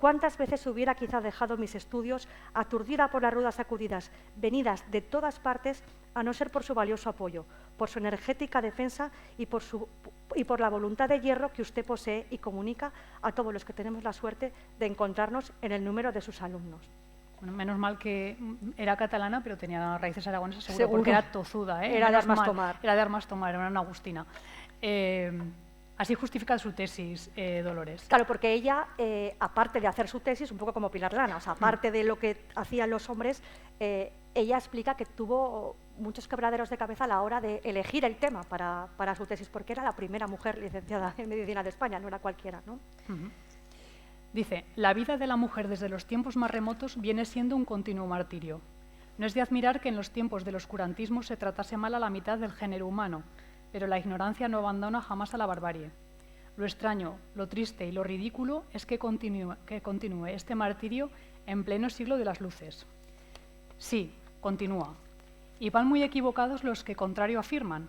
[SPEAKER 2] ¿Cuántas veces hubiera quizá dejado mis estudios aturdida por las rudas sacudidas venidas de todas partes, a no ser por su valioso apoyo, por su energética defensa y por la voluntad de hierro que usted posee y comunica a todos los que tenemos la suerte de encontrarnos en el número de sus alumnos?
[SPEAKER 3] Bueno, menos mal que era catalana, pero tenía raíces aragonesas, seguro.
[SPEAKER 2] Seguro.
[SPEAKER 3] Porque era tozuda, ¿eh?
[SPEAKER 2] Era de
[SPEAKER 3] Menos
[SPEAKER 2] armas
[SPEAKER 3] mal.
[SPEAKER 2] tomar.
[SPEAKER 3] Era de armas tomar, era una agustina. Así justifica su tesis, Dolores.
[SPEAKER 2] Claro, porque ella, aparte de hacer su tesis, un poco como Pilar Lana, o sea, aparte de lo que hacían los hombres, ella explica que tuvo muchos quebraderos de cabeza a la hora de elegir el tema para su tesis, porque era la primera mujer licenciada en medicina de España, no era cualquiera, ¿no?
[SPEAKER 3] Dice, la vida de la mujer desde los tiempos más remotos viene siendo un continuo martirio. No es de admirar que en los tiempos del oscurantismo se tratase mal a la mitad del género humano, pero la ignorancia no abandona jamás a la barbarie. Lo extraño, lo triste y lo ridículo es que continúe este martirio en pleno siglo de las luces. Sí, continúa. Y van muy equivocados los que lo contrario afirman.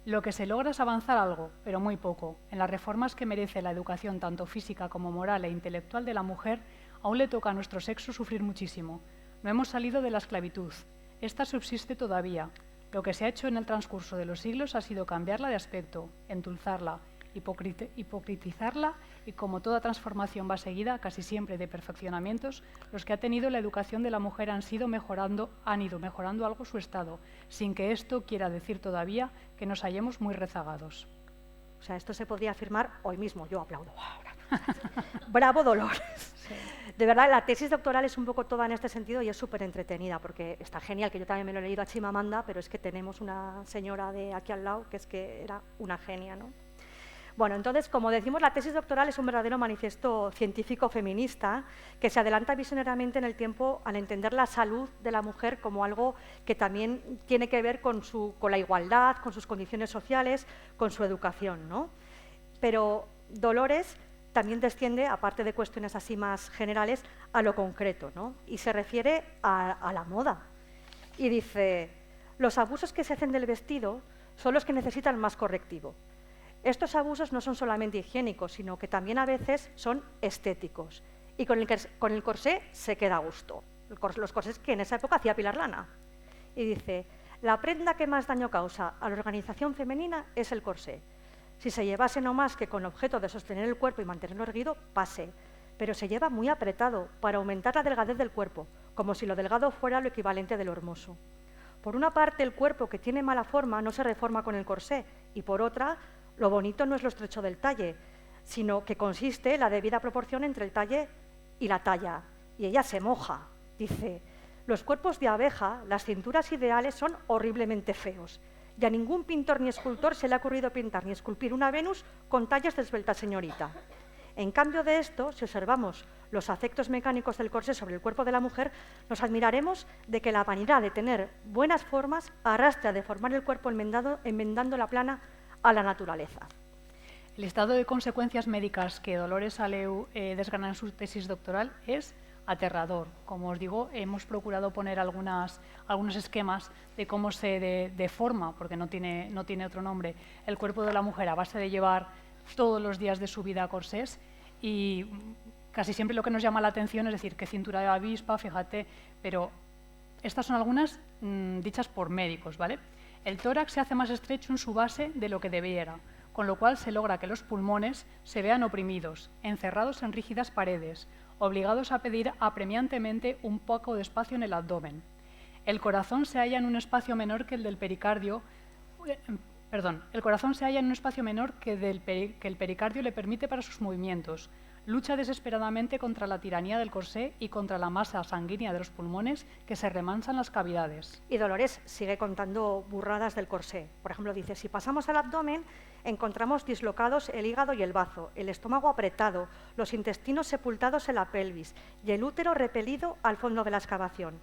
[SPEAKER 3] Lo que se logra es avanzar algo, pero muy poco. En las reformas que merece la educación tanto física como moral e intelectual de la mujer, aún le toca a nuestro sexo sufrir muchísimo. No hemos salido de la esclavitud. Esta subsiste todavía. Lo que se ha hecho en el transcurso de los siglos ha sido cambiarla de aspecto, endulzarla, hipocritizarla y, como toda transformación va seguida, casi siempre de perfeccionamientos, los que ha tenido la educación de la mujer han ido mejorando algo su estado, sin que esto quiera decir todavía que nos hallemos muy rezagados.
[SPEAKER 2] O sea, esto se podría afirmar hoy mismo. Yo aplaudo. Bravo, Dolores. Sí. De verdad, la tesis doctoral es un poco toda en este sentido y es súper entretenida, porque está genial, que yo también me lo he leído a Chimamanda, pero es que tenemos una señora de aquí al lado que es que era una genia, ¿no? Bueno, entonces, como decimos, la tesis doctoral es un verdadero manifiesto científico feminista que se adelanta visionariamente en el tiempo al entender la salud de la mujer como algo que también tiene que ver con la igualdad, con sus condiciones sociales, con su educación, ¿no? Pero Dolores también desciende, aparte de cuestiones así más generales, a lo concreto, ¿no? Y se refiere a la moda. Y dice, los abusos que se hacen del vestido son los que necesitan más correctivo. Estos abusos no son solamente higiénicos, sino que también a veces son estéticos. Y con el corsé se queda a gusto. Los corsés que en esa época hacía Pilar Lana. Y dice, la prenda que más daño causa a la organización femenina es el corsé. Si se llevase no más que con objeto de sostener el cuerpo y mantenerlo erguido, pase. Pero se lleva muy apretado para aumentar la delgadez del cuerpo, como si lo delgado fuera lo equivalente de lo hermoso. Por una parte, el cuerpo que tiene mala forma no se reforma con el corsé, y por otra, lo bonito no es lo estrecho del talle, sino que consiste en la debida proporción entre el talle y la talla. Y ella se moja, dice, los cuerpos de abeja, las cinturas ideales son horriblemente feos. Y a ningún pintor ni escultor se le ha ocurrido pintar ni esculpir una Venus con tallas de esbelta señorita. En cambio de esto, si observamos los afectos mecánicos del corsé sobre el cuerpo de la mujer, nos admiraremos de que la vanidad de tener buenas formas arrastra a deformar el cuerpo enmendando la plana a la naturaleza.
[SPEAKER 3] El estado de consecuencias médicas que Dolores Aleu desgrana en su tesis doctoral es aterrador. Como os digo, hemos procurado poner algunos esquemas de cómo se deforma, porque no tiene otro nombre, el cuerpo de la mujer a base de llevar todos los días de su vida corsés, y casi siempre lo que nos llama la atención es decir, qué cintura de avispa, fíjate, pero estas son algunas dichas por médicos, ¿vale? El tórax se hace más estrecho en su base de lo que debiera, con lo cual se logra que los pulmones se vean oprimidos, encerrados en rígidas paredes, obligados a pedir apremiantemente un poco de espacio en el abdomen. El corazón se halla en un espacio menor que el del pericardio. El corazón se halla en un espacio menor que el pericardio le permite para sus movimientos. Lucha desesperadamente contra la tiranía del corsé y contra la masa sanguínea de los pulmones que se remansan las cavidades.
[SPEAKER 2] Y Dolores sigue contando burradas del corsé. Por ejemplo, dice, si pasamos al abdomen, encontramos dislocados el hígado y el bazo, el estómago apretado, los intestinos sepultados en la pelvis y el útero repelido al fondo de la excavación.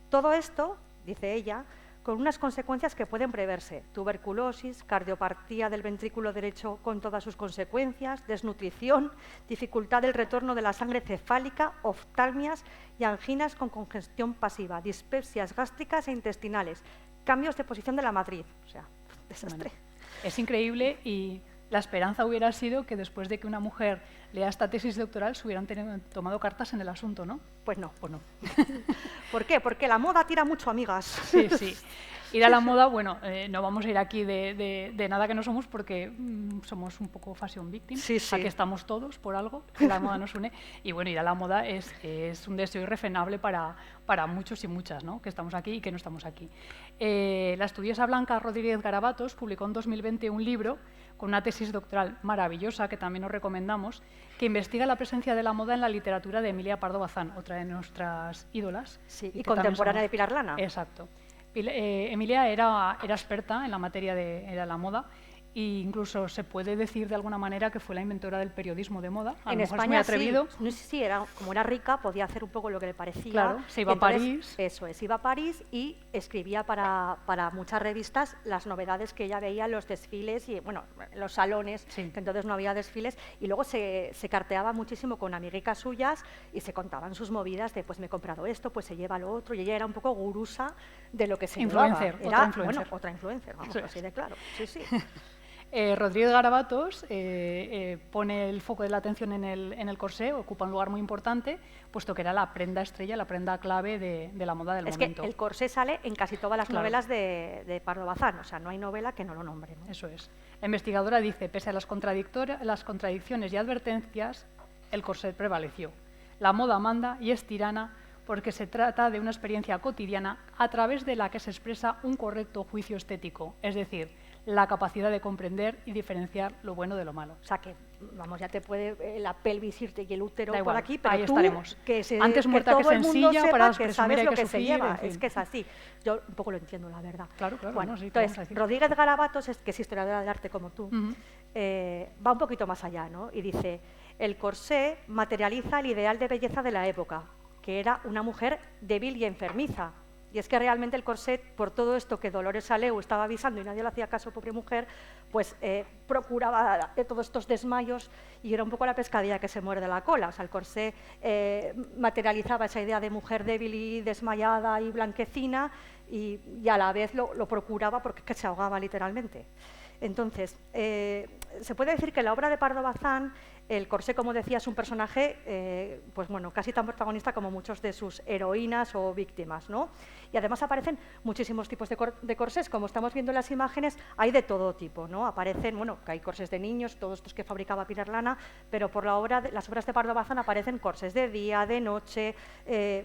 [SPEAKER 2] Todo esto, dice ella, con unas consecuencias que pueden preverse: tuberculosis, cardiopatía del ventrículo derecho con todas sus consecuencias, desnutrición, dificultad del retorno de la sangre cefálica, oftalmias y anginas con congestión pasiva, dispepsias gástricas e intestinales, cambios de posición de la matriz, o sea, desastre.
[SPEAKER 3] Es increíble y la esperanza hubiera sido que después de que una mujer lea esta tesis doctoral se hubieran tomado cartas en el asunto, ¿no?
[SPEAKER 2] Pues no.
[SPEAKER 3] Pues no.
[SPEAKER 2] ¿Por qué? Porque la moda tira mucho, amigas.
[SPEAKER 3] Sí, sí. Ir a la moda, bueno, no vamos a ir aquí de nada que no somos porque somos un poco fashion victims.
[SPEAKER 2] Sí, sí.
[SPEAKER 3] Aquí estamos todos por algo, que la moda nos une. Y bueno, ir a la moda es un deseo irrefrenable para muchos y muchas, ¿no? Que estamos aquí y que no estamos aquí. La estudiosa Blanca Rodríguez Garabatos publicó en 2020 un libro con una tesis doctoral maravillosa que también os recomendamos, que investiga la presencia de la moda en la literatura de Emilia Pardo Bazán, otra de nuestras ídolas.
[SPEAKER 2] Sí, y contemporánea de Pilar Lana.
[SPEAKER 3] Exacto. Emilia era experta en la materia de la moda e incluso se puede decir de alguna manera que fue la inventora del periodismo de moda.
[SPEAKER 2] En España,
[SPEAKER 3] es muy atrevido.
[SPEAKER 2] sí. No sé si como era rica, podía hacer un poco lo que le parecía.
[SPEAKER 3] Claro, se iba a París.
[SPEAKER 2] Eso es, iba a París y escribía para muchas revistas las novedades que ella veía en los desfiles y, bueno, los salones,
[SPEAKER 3] Sí.
[SPEAKER 2] que entonces no había desfiles, y luego se carteaba muchísimo con amiguicas suyas y se contaban sus movidas de, pues me he comprado esto, pues se lleva lo otro, y ella era un poco gurusa de lo que se
[SPEAKER 3] Influencer,
[SPEAKER 2] llevaba.
[SPEAKER 3] otra influencer.
[SPEAKER 2] Bueno, otra influencer, vamos, así de claro. Sí, sí.
[SPEAKER 3] Rodríguez Garabatos pone el foco de la atención en el corsé, ocupa un lugar muy importante, puesto que era la prenda estrella, la prenda clave de la moda del momento.
[SPEAKER 2] Es que el corsé sale en casi todas las
[SPEAKER 3] Claro.
[SPEAKER 2] novelas de Pardo Bazán, o sea, no hay novela que no lo nombre, ¿no?
[SPEAKER 3] Eso es. La investigadora dice, pese a las contradicciones y advertencias, el corsé prevaleció. La moda manda y es tirana porque se trata de una experiencia cotidiana a través de la que se expresa un correcto juicio estético, es decir, la capacidad de comprender y diferenciar lo bueno de lo malo.
[SPEAKER 2] O sea que, vamos, ya te puede la pelvis irte y el útero
[SPEAKER 3] Da
[SPEAKER 2] por
[SPEAKER 3] igual,
[SPEAKER 2] aquí, pero
[SPEAKER 3] ahí
[SPEAKER 2] tú,
[SPEAKER 3] estaremos. Antes
[SPEAKER 2] que
[SPEAKER 3] muerta que
[SPEAKER 2] todo el mundo
[SPEAKER 3] sencilla,
[SPEAKER 2] sepa
[SPEAKER 3] para
[SPEAKER 2] que
[SPEAKER 3] presumir
[SPEAKER 2] sabes
[SPEAKER 3] hay
[SPEAKER 2] lo
[SPEAKER 3] que
[SPEAKER 2] que se
[SPEAKER 3] sufrir,
[SPEAKER 2] lleva,
[SPEAKER 3] en fin.
[SPEAKER 2] es que es así. Yo un poco lo entiendo, la verdad.
[SPEAKER 3] Claro,
[SPEAKER 2] Bueno,
[SPEAKER 3] no, sí, ¿qué vamos
[SPEAKER 2] entonces,
[SPEAKER 3] a decir?
[SPEAKER 2] Rodríguez Garabatos, que es historiadora del arte como tú,
[SPEAKER 3] Ujú.
[SPEAKER 2] va un poquito más allá, ¿no? Y dice, el corsé materializa el ideal de belleza de la época, que era una mujer débil y enfermiza. Y es que realmente el corset, por todo esto que Dolores Aleu estaba avisando y nadie le hacía caso, pobre mujer, pues procuraba todos estos desmayos y era un poco la pescadilla que se muerde la cola. O sea, el corsé materializaba esa idea de mujer débil y desmayada y blanquecina y a la vez lo procuraba porque es que se ahogaba literalmente. Entonces, se puede decir que en la obra de Pardo Bazán el corsé, como decía, es un personaje pues bueno, casi tan protagonista como muchos de sus heroínas o víctimas, ¿no? Y además aparecen muchísimos tipos de corsés, como estamos viendo en las imágenes, hay de todo tipo, ¿no? Aparecen, bueno, que hay corsés de niños, todos estos que fabricaba Pilar Lana, pero por las obras de Pardo Bazán aparecen corsés de día, de noche,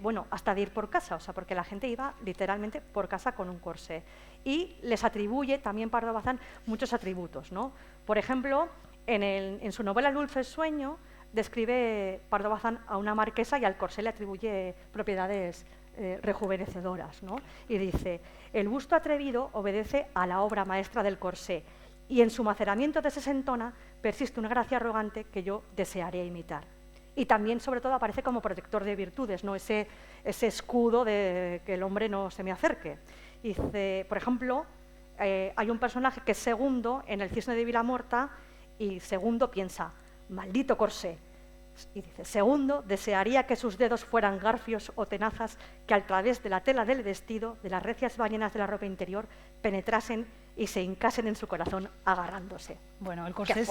[SPEAKER 2] bueno, hasta de ir por casa, o sea, porque la gente iba literalmente por casa con un corsé. Y les atribuye también Pardo Bazán muchos atributos, ¿no? Por ejemplo, en su novela El dulce sueño describe Pardo Bazán a una marquesa y al corsé le atribuye propiedades rejuvenecedoras, ¿no? Y dice, el busto atrevido obedece a la obra maestra del corsé y en su maceramiento de sesentona persiste una gracia arrogante que yo desearía imitar. Y también, sobre todo, aparece como protector de virtudes, ¿no? Ese escudo de que el hombre no se me acerque. Dice, por ejemplo, hay un personaje que es Segundo en El cisne de Vilamorta y Segundo piensa, maldito corsé. Y dice, Segundo desearía que sus dedos fueran garfios o tenazas que al través de la tela del vestido, de las recias ballenas de la ropa interior, penetrasen y se hincasen en su corazón agarrándose.
[SPEAKER 3] Bueno, el corsé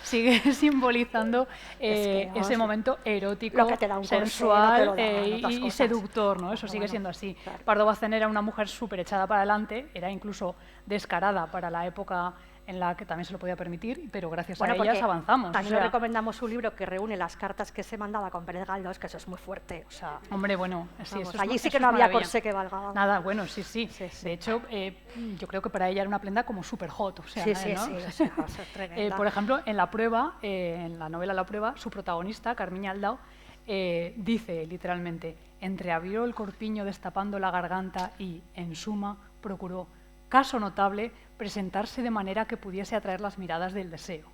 [SPEAKER 3] sigue simbolizando ese momento erótico, sensual y seductor, ¿no? Eso sigue siendo así. Claro. Pardo Bazán era una mujer súper echada para adelante, era incluso descarada para la época en la que también se lo podía permitir, pero gracias a ellas avanzamos.
[SPEAKER 2] También le recomendamos un libro que reúne las cartas que se mandaba con Pérez Galdós, que eso es muy fuerte. O sea,
[SPEAKER 3] hombre, bueno, sí,
[SPEAKER 2] vamos,
[SPEAKER 3] eso
[SPEAKER 2] allí
[SPEAKER 3] es,
[SPEAKER 2] sí que no había corsé que valga.
[SPEAKER 3] Nada, bueno, sí. De hecho, yo creo que para ella era una prenda como súper hot. O sea,
[SPEAKER 2] sí,
[SPEAKER 3] por ejemplo, en La prueba, en la novela La prueba, su protagonista, Carmiña Aldao, dice literalmente, entreabrió el corpiño destapando la garganta y, en suma, procuró, caso notable, presentarse de manera que pudiese atraer las miradas del deseo.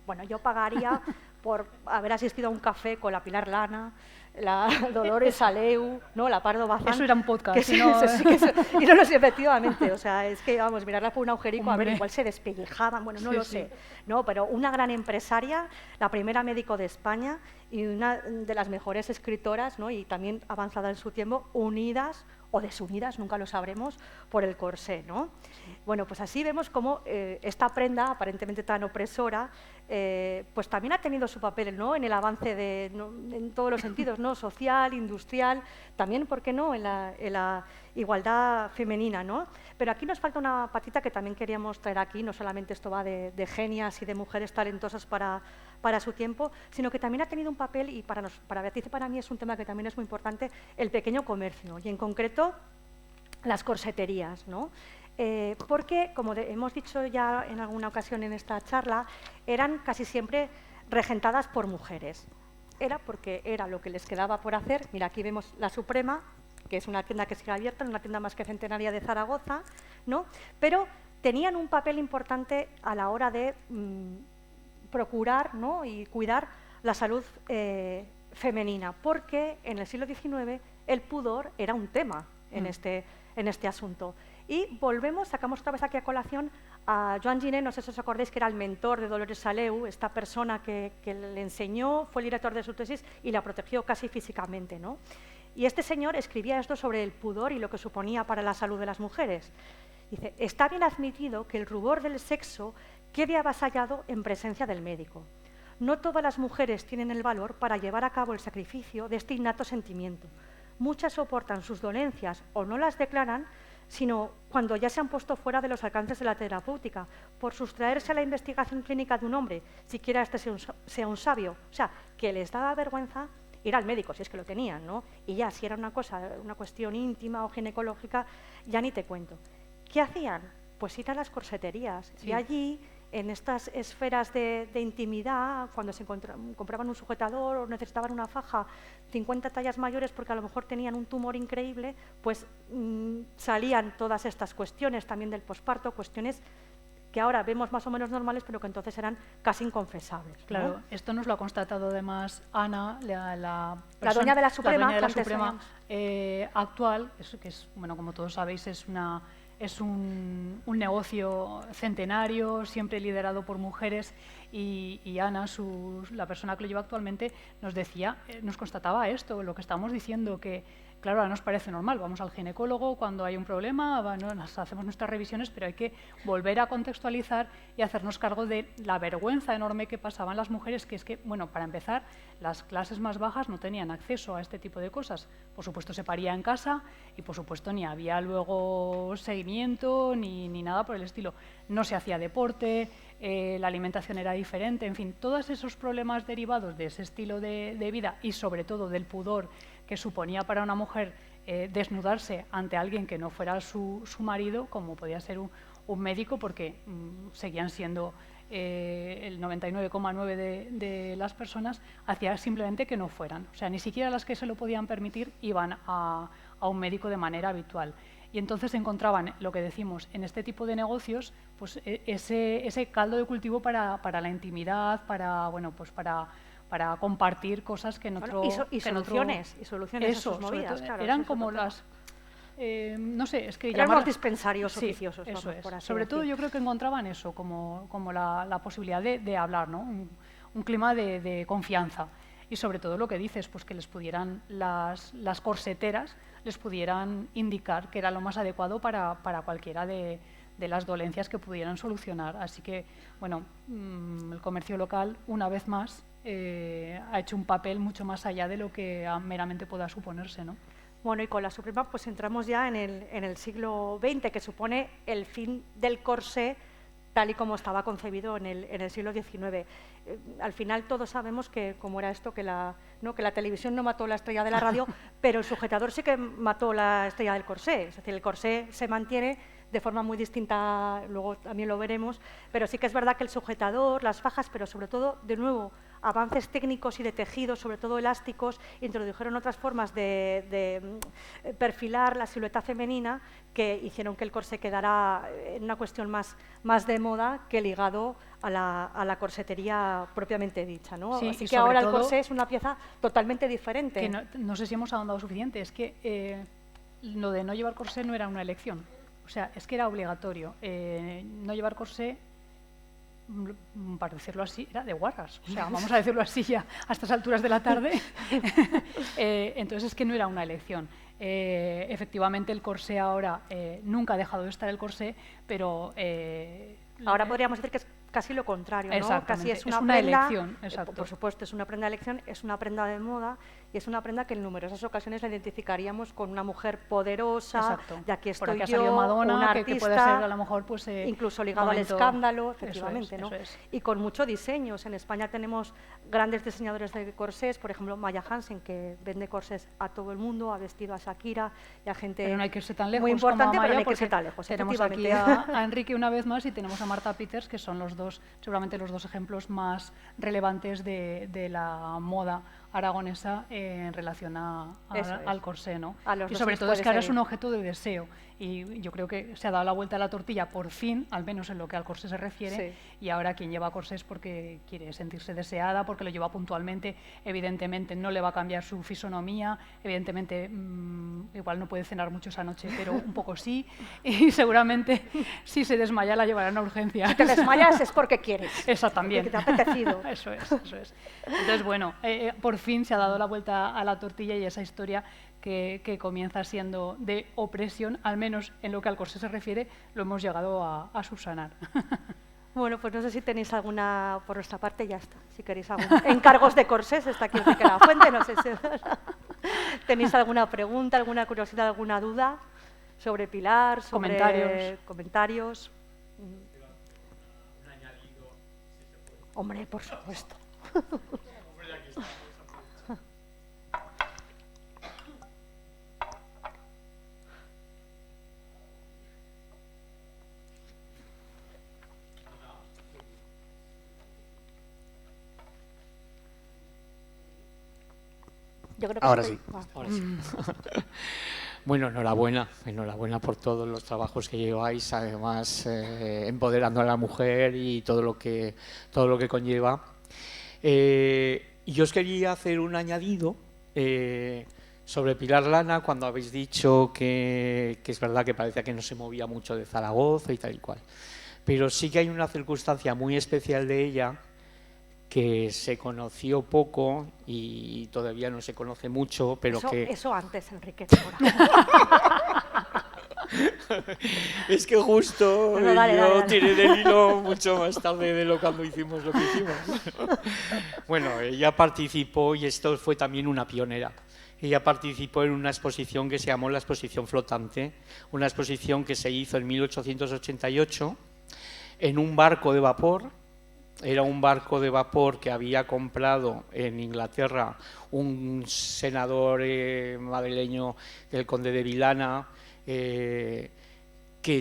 [SPEAKER 2] Bueno, yo pagaría por haber asistido a un café con la Pilar Lana, la Dolores Aleu, ¿no? La Pardo Bazán.
[SPEAKER 3] Eso era un podcast.
[SPEAKER 2] Sí, y no, efectivamente, o sea, es que, vamos, mirarla por un agujerico, a ver, igual se despellejaban, bueno, no lo sé, ¿no? Pero una gran empresaria, la primera médico de España y una de las mejores escritoras, ¿no? Y también avanzada en su tiempo, unidas o desunidas, nunca lo sabremos, por el corsé, ¿no? Bueno, pues así vemos cómo esta prenda, aparentemente tan opresora, pues también ha tenido su papel, ¿no?, en el avance en todos los sentidos, ¿no?, social, industrial, también, ¿por qué no?, en la igualdad femenina, ¿no? Pero aquí nos falta una patita que también queríamos traer aquí, no solamente esto va de genias y de mujeres talentosas para su tiempo, sino que también ha tenido un papel, y para Beatriz y para mí es un tema que también es muy importante, el pequeño comercio, y en concreto las corseterías, ¿no? Porque, como hemos dicho ya en alguna ocasión en esta charla, eran casi siempre regentadas por mujeres. Era porque era lo que les quedaba por hacer. Mira, aquí vemos La Suprema, que es una tienda que sigue abierta, una tienda más que centenaria de Zaragoza, ¿no? Pero tenían un papel importante a la hora de procurar, ¿no?, y cuidar la salud femenina, porque en el siglo XIX el pudor era un tema en este asunto. Y sacamos otra vez aquí a colación a Joan Giner, no sé si os acordáis, que era el mentor de Dolores Saleu, esta persona que le enseñó, fue el director de su tesis y la protegió casi físicamente, ¿no? Y este señor escribía esto sobre el pudor y lo que suponía para la salud de las mujeres. Dice: está bien admitido que el rubor del sexo quede avasallado en presencia del médico. No todas las mujeres tienen el valor para llevar a cabo el sacrificio de este innato sentimiento. Muchas soportan sus dolencias o no las declaran, sino cuando ya se han puesto fuera de los alcances de la terapéutica, por sustraerse a la investigación clínica de un hombre, siquiera este sea un sabio. O sea, que les daba vergüenza ir al médico, si es que lo tenían, ¿no? Y ya, si era una cuestión íntima o ginecológica, ya ni te cuento. ¿Qué hacían? Pues ir a las corseterías. Sí. Y allí, en estas esferas de intimidad, cuando se compraban un sujetador o necesitaban una faja 50 tallas mayores porque a lo mejor tenían un tumor increíble, pues salían todas estas cuestiones también del posparto, cuestiones que ahora vemos más o menos normales, pero que entonces eran casi inconfesables, ¿no?
[SPEAKER 3] Claro, esto nos lo ha constatado además Ana, la
[SPEAKER 2] doña de la Suprema,
[SPEAKER 3] actual, que es, bueno, como todos sabéis, es un negocio centenario, siempre liderado por mujeres, y Ana, la persona que lo lleva actualmente, nos constataba esto, lo que estamos diciendo, que claro, ahora nos parece normal, vamos al ginecólogo cuando hay un problema, nos hacemos nuestras revisiones, pero hay que volver a contextualizar y hacernos cargo de la vergüenza enorme que pasaban las mujeres, que es que, bueno, para empezar, las clases más bajas no tenían acceso a este tipo de cosas. Por supuesto, se paría en casa y, por supuesto, ni había luego seguimiento ni nada por el estilo. No se hacía deporte, la alimentación era diferente, en fin, todos esos problemas derivados de ese estilo de vida y, sobre todo, del pudor que suponía para una mujer desnudarse ante alguien que no fuera su marido, como podía ser un médico, porque seguían siendo el 99,9% de las personas, hacía simplemente que no fueran. O sea, ni siquiera las que se lo podían permitir iban a un médico de manera habitual. Y entonces encontraban, lo que decimos, en este tipo de negocios, pues ese caldo de cultivo para la intimidad, para compartir cosas que en otro...
[SPEAKER 2] Y soluciones a sus movidas, claro.
[SPEAKER 3] Eran como las... no sé, es que
[SPEAKER 2] eran los dispensarios oficiosos.
[SPEAKER 3] Eso es.
[SPEAKER 2] Por así
[SPEAKER 3] Sobre todo
[SPEAKER 2] decir.
[SPEAKER 3] yo creo que encontraban eso, como la posibilidad de hablar, ¿no? Un clima de confianza. Y sobre todo lo que dices, pues que les pudieran, las corseteras, les pudieran indicar que era lo más adecuado para cualquiera de las dolencias que pudieran solucionar. Así que, bueno, el comercio local, una vez más, ha hecho un papel mucho más allá de lo que meramente pueda suponerse, ¿no?
[SPEAKER 2] Bueno, y con La Suprema pues entramos ya en el siglo XX, que supone el fin del corsé tal y como estaba concebido en el siglo XIX. Al final todos sabemos que, como era esto, que la televisión no mató la estrella de la radio, pero el sujetador sí que mató la estrella del corsé. Es decir, el corsé se mantiene de forma muy distinta, luego también lo veremos, pero sí que es verdad que el sujetador, las fajas, pero sobre todo, de nuevo, avances técnicos y de tejidos, sobre todo elásticos, introdujeron otras formas de perfilar la silueta femenina que hicieron que el corsé quedara en una cuestión más de moda que ligado a la corsetería propiamente dicha, ¿no?
[SPEAKER 3] Sí,
[SPEAKER 2] así que ahora el corsé es una pieza totalmente diferente.
[SPEAKER 3] Que no sé si hemos ahondado suficiente, es que lo de no llevar corsé no era una elección, o sea, es que era obligatorio. No llevar corsé para decirlo así, era de guarras. O sea, vamos a decirlo así ya a estas alturas de la tarde. Entonces es que no era una elección. Efectivamente, el corsé ahora nunca ha dejado de estar el corsé, pero...
[SPEAKER 2] ahora podríamos decir que es casi lo contrario, ¿no? Casi es una
[SPEAKER 3] prenda,
[SPEAKER 2] elección,
[SPEAKER 3] exacto.
[SPEAKER 2] Por supuesto, es una prenda de elección, es una prenda de moda y es una prenda que en numerosas ocasiones la identificaríamos con una mujer poderosa,
[SPEAKER 3] exacto.
[SPEAKER 2] de aquí estoy
[SPEAKER 3] por aquí ha
[SPEAKER 2] yo,
[SPEAKER 3] salido Madonna,
[SPEAKER 2] una artista,
[SPEAKER 3] que puede ser a lo mejor pues,
[SPEAKER 2] incluso ligado al escándalo, efectivamente,
[SPEAKER 3] eso
[SPEAKER 2] ¿no?
[SPEAKER 3] es.
[SPEAKER 2] Y con muchos diseños. En España tenemos grandes diseñadores de corsés, por ejemplo, Maya Hansen, que vende corsés a todo el mundo, ha vestido a Shakira y a gente
[SPEAKER 3] pero no hay que irse tan lejos
[SPEAKER 2] muy importante,
[SPEAKER 3] como a Maya,
[SPEAKER 2] pero no hay que irse tan lejos.
[SPEAKER 3] Tenemos aquí a Enrique una vez más y tenemos a Marta Peters, que son los dos, seguramente los dos ejemplos más relevantes de la moda aragonesa en relación al corsé, ¿no?
[SPEAKER 2] Y
[SPEAKER 3] sobre todo es que ahora es un objeto de deseo y yo creo que se ha dado la vuelta a la tortilla por fin, al menos en lo que al corsé se refiere, y ahora quien lleva corsé es porque quiere sentirse deseada, porque lo lleva puntualmente, evidentemente no le va a cambiar su fisonomía, evidentemente igual no puede cenar mucho esa noche, pero un poco sí, y seguramente si se desmaya la llevarán a urgencias.
[SPEAKER 2] Si te desmayas es porque quieres.
[SPEAKER 3] Eso también.
[SPEAKER 2] Porque te ha apetecido.
[SPEAKER 3] Eso es. Entonces, bueno, por fin se ha dado la vuelta a la tortilla y esa historia que comienza siendo de opresión, al menos en lo que al corsé se refiere, lo hemos llegado a subsanar.
[SPEAKER 2] Bueno, pues no sé si tenéis alguna, por nuestra parte ya está, si queréis algún encargos de corsés, está aquí Enrique La Fuente, no sé si tenéis alguna pregunta, alguna curiosidad, alguna duda sobre Pilar, sobre comentarios. Hombre, por supuesto. Yo creo que
[SPEAKER 1] ahora sí.
[SPEAKER 4] Ahora sí. Bueno, enhorabuena por todos los trabajos que lleváis, además empoderando a la mujer y todo lo que conlleva. Yo os quería hacer un añadido sobre Pilar Lana, cuando habéis dicho que es verdad que parecía que no se movía mucho de Zaragoza y tal y cual. Pero sí que hay una circunstancia muy especial de ella que se conoció poco y todavía no se conoce mucho, pero
[SPEAKER 2] eso antes, Enrique.
[SPEAKER 4] Es que justo yo tiré del hilo mucho más tarde de cuando hicimos lo que hicimos. Bueno, ella participó, y esto fue también una pionera. Ella participó en una exposición que se llamó la Exposición Flotante, una exposición que se hizo en 1888 en un barco de vapor. Era un barco de vapor que había comprado en Inglaterra un senador madrileño, el conde de Vilana, que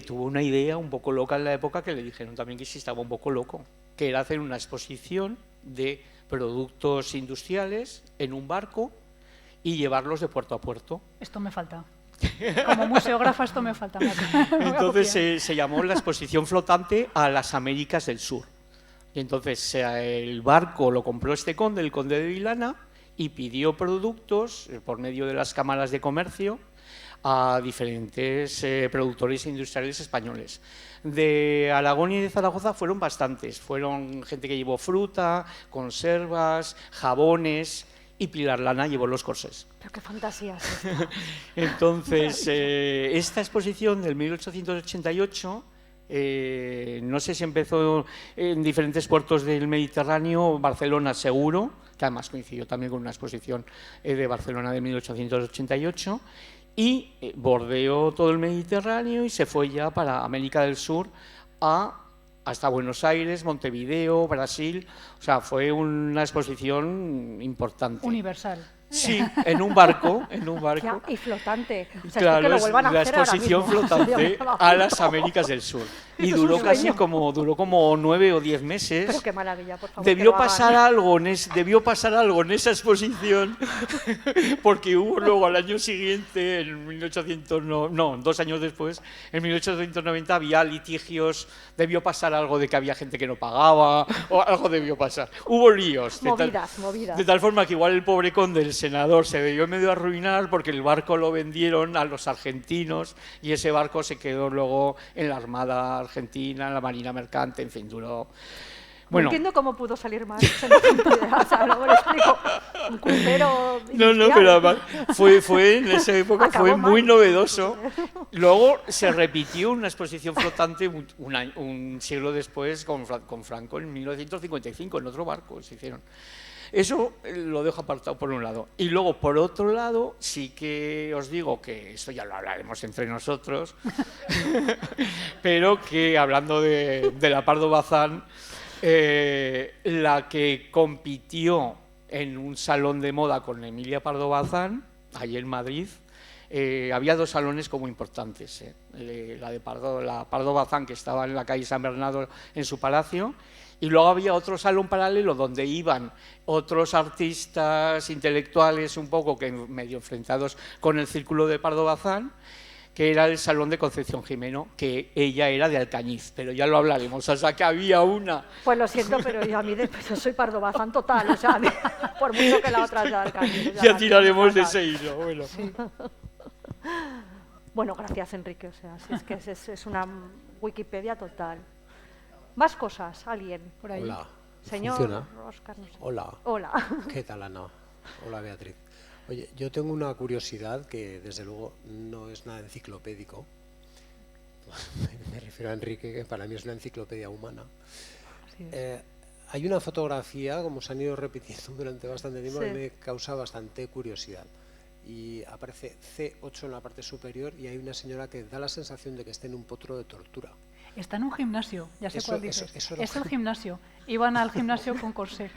[SPEAKER 4] tuvo una idea un poco loca en la época, que le dijeron también que sí estaba un poco loco, que era hacer una exposición de productos industriales en un barco y llevarlos de puerto a puerto.
[SPEAKER 3] Esto me falta. Como museógrafa esto me falta.
[SPEAKER 4] Entonces se llamó la Exposición Flotante a las Américas del Sur. Y entonces el barco lo compró este conde, el conde de Vilana, y pidió productos por medio de las cámaras de comercio a diferentes productores industriales españoles. De Aragón y de Zaragoza fueron bastantes, fueron gente que llevó fruta, conservas, jabones, y Pilar Lana llevó los corsés.
[SPEAKER 2] Pero qué fantasías.
[SPEAKER 4] Entonces, esta exposición del 1888... no sé si empezó en diferentes puertos del Mediterráneo, Barcelona seguro, que además coincidió también con una exposición de Barcelona de 1888, y bordeó todo el Mediterráneo y se fue ya para América del Sur hasta Buenos Aires, Montevideo, Brasil. O sea, fue una exposición importante.
[SPEAKER 3] Universal.
[SPEAKER 4] Sí, en un barco.
[SPEAKER 2] Y flotante. O sea,
[SPEAKER 4] claro,
[SPEAKER 2] es que lo vuelvan a
[SPEAKER 4] la
[SPEAKER 2] hacer
[SPEAKER 4] exposición flotante a las Américas del Sur. Y duró como 9 o 10 meses.
[SPEAKER 2] Pero qué maravilla, por favor.
[SPEAKER 4] Debió pasar algo en esa exposición, porque hubo luego al año siguiente, en 2 años después, en 1890 había litigios, debió pasar algo de que había gente que no pagaba, o algo debió pasar. Hubo líos.
[SPEAKER 2] Movidas.
[SPEAKER 4] De tal forma que igual el pobre conde senador se debió medio arruinar porque el barco lo vendieron a los argentinos y ese barco se quedó luego en la Armada Argentina, en la Marina Mercante, en fin, duró... Bueno.
[SPEAKER 2] No entiendo cómo pudo salir mal. O sea, luego le explico. Un crucero industrial.
[SPEAKER 4] No, pero además fue en esa época fue muy novedoso. Luego se repitió una exposición flotante un siglo después con Franco en 1955, en otro barco se hicieron. Eso lo dejo apartado por un lado. Y luego, por otro lado, sí que os digo que eso ya lo hablaremos entre nosotros, pero que hablando de la Pardo Bazán, la que compitió en un salón de moda con Emilia Pardo Bazán, allí en Madrid, había dos salones como importantes, la Pardo Bazán, que estaba en la calle San Bernardo en su palacio, y luego había otro salón paralelo donde iban otros artistas intelectuales un poco que medio enfrentados con el círculo de Pardo Bazán, que era el Salón de Concepción Jimeno, que ella era de Alcañiz, pero ya lo hablaremos, o sea que había una...
[SPEAKER 2] Pues lo siento, pero yo yo soy Pardo Bazán total, o sea, por mucho que la otra sea de Alcañiz.
[SPEAKER 4] Ya tiraremos de ese hilo, bueno.
[SPEAKER 2] Sí. Bueno, gracias Enrique, o sea, si es que es una Wikipedia total. Más cosas, alguien por ahí.
[SPEAKER 5] Hola.
[SPEAKER 2] Señor
[SPEAKER 5] ¿Funciona?
[SPEAKER 2] Óscar, no sé.
[SPEAKER 5] Hola.
[SPEAKER 2] Hola.
[SPEAKER 5] ¿Qué tal, Ana? Hola, Beatriz. Oye, yo tengo una curiosidad que desde luego no es nada enciclopédico. Me refiero a Enrique, que para mí es una enciclopedia humana. Hay una fotografía, como se han ido repitiendo durante bastante tiempo,
[SPEAKER 2] Sí.
[SPEAKER 5] que me causa bastante curiosidad. Y aparece C8 en la parte superior y hay una señora que da la sensación de que está en un potro de tortura.
[SPEAKER 3] Está en un gimnasio, ya sé
[SPEAKER 5] Eso-
[SPEAKER 3] cuál dices.
[SPEAKER 5] eso
[SPEAKER 3] Es el gimnasio. Iban al gimnasio con corsé.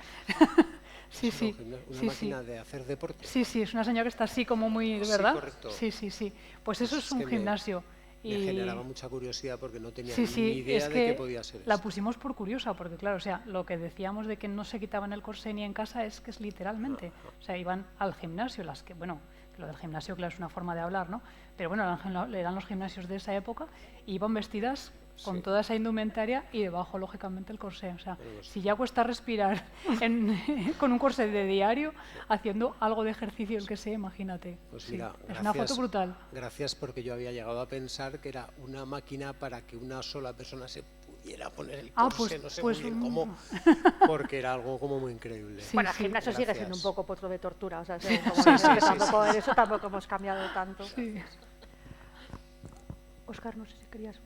[SPEAKER 3] Sí, sí.
[SPEAKER 5] Una
[SPEAKER 3] Sí, sí.
[SPEAKER 5] máquina de hacer deporte.
[SPEAKER 3] Sí, sí, es una señora que está así como muy,
[SPEAKER 5] Sí,
[SPEAKER 3] ¿verdad?
[SPEAKER 5] correcto.
[SPEAKER 3] Sí, sí, sí. Pues eso
[SPEAKER 5] Pues
[SPEAKER 3] es
[SPEAKER 5] es
[SPEAKER 3] un
[SPEAKER 5] que me-
[SPEAKER 3] gimnasio.
[SPEAKER 5] Me generaba mucha curiosidad porque no tenía
[SPEAKER 3] Sí,
[SPEAKER 5] ni
[SPEAKER 3] sí,
[SPEAKER 5] idea
[SPEAKER 3] es
[SPEAKER 5] de
[SPEAKER 3] que
[SPEAKER 5] qué podía ser
[SPEAKER 3] la
[SPEAKER 5] eso.
[SPEAKER 3] pusimos por curiosa, porque claro, o sea, lo que decíamos de que no se quitaban el corsé ni en casa es que es literalmente, o sea, iban al gimnasio, las que, bueno, lo del gimnasio claro es una forma de hablar, ¿no? Pero bueno, eran los gimnasios de esa época, y iban vestidas con
[SPEAKER 5] Sí.
[SPEAKER 3] toda esa indumentaria y debajo, lógicamente, el corsé. O sea,
[SPEAKER 5] Bueno, pues-
[SPEAKER 3] si ya cuesta respirar con un corsé de diario, haciendo algo de ejercicio, el que sea, imagínate.
[SPEAKER 5] Pues
[SPEAKER 3] Sí,
[SPEAKER 5] mira,
[SPEAKER 3] es una foto brutal.
[SPEAKER 5] Gracias, porque yo había llegado a pensar que era una máquina para que una sola persona se pudiera poner el
[SPEAKER 3] Ah,
[SPEAKER 5] corsé,
[SPEAKER 3] pues-
[SPEAKER 5] no sé
[SPEAKER 3] pues,
[SPEAKER 5] muy bien cómo, porque era algo como muy increíble.
[SPEAKER 3] Sí,
[SPEAKER 2] Bueno, el
[SPEAKER 3] sí.
[SPEAKER 2] gimnasio sigue
[SPEAKER 5] Gracias.
[SPEAKER 2] siendo un poco potro de tortura, o sea,
[SPEAKER 5] Sí,
[SPEAKER 2] como
[SPEAKER 5] sí,
[SPEAKER 2] que
[SPEAKER 5] sí,
[SPEAKER 2] tampoco,
[SPEAKER 5] sí.
[SPEAKER 2] en eso tampoco hemos cambiado tanto.
[SPEAKER 3] Sí.
[SPEAKER 2] Óscar, no sé si querías...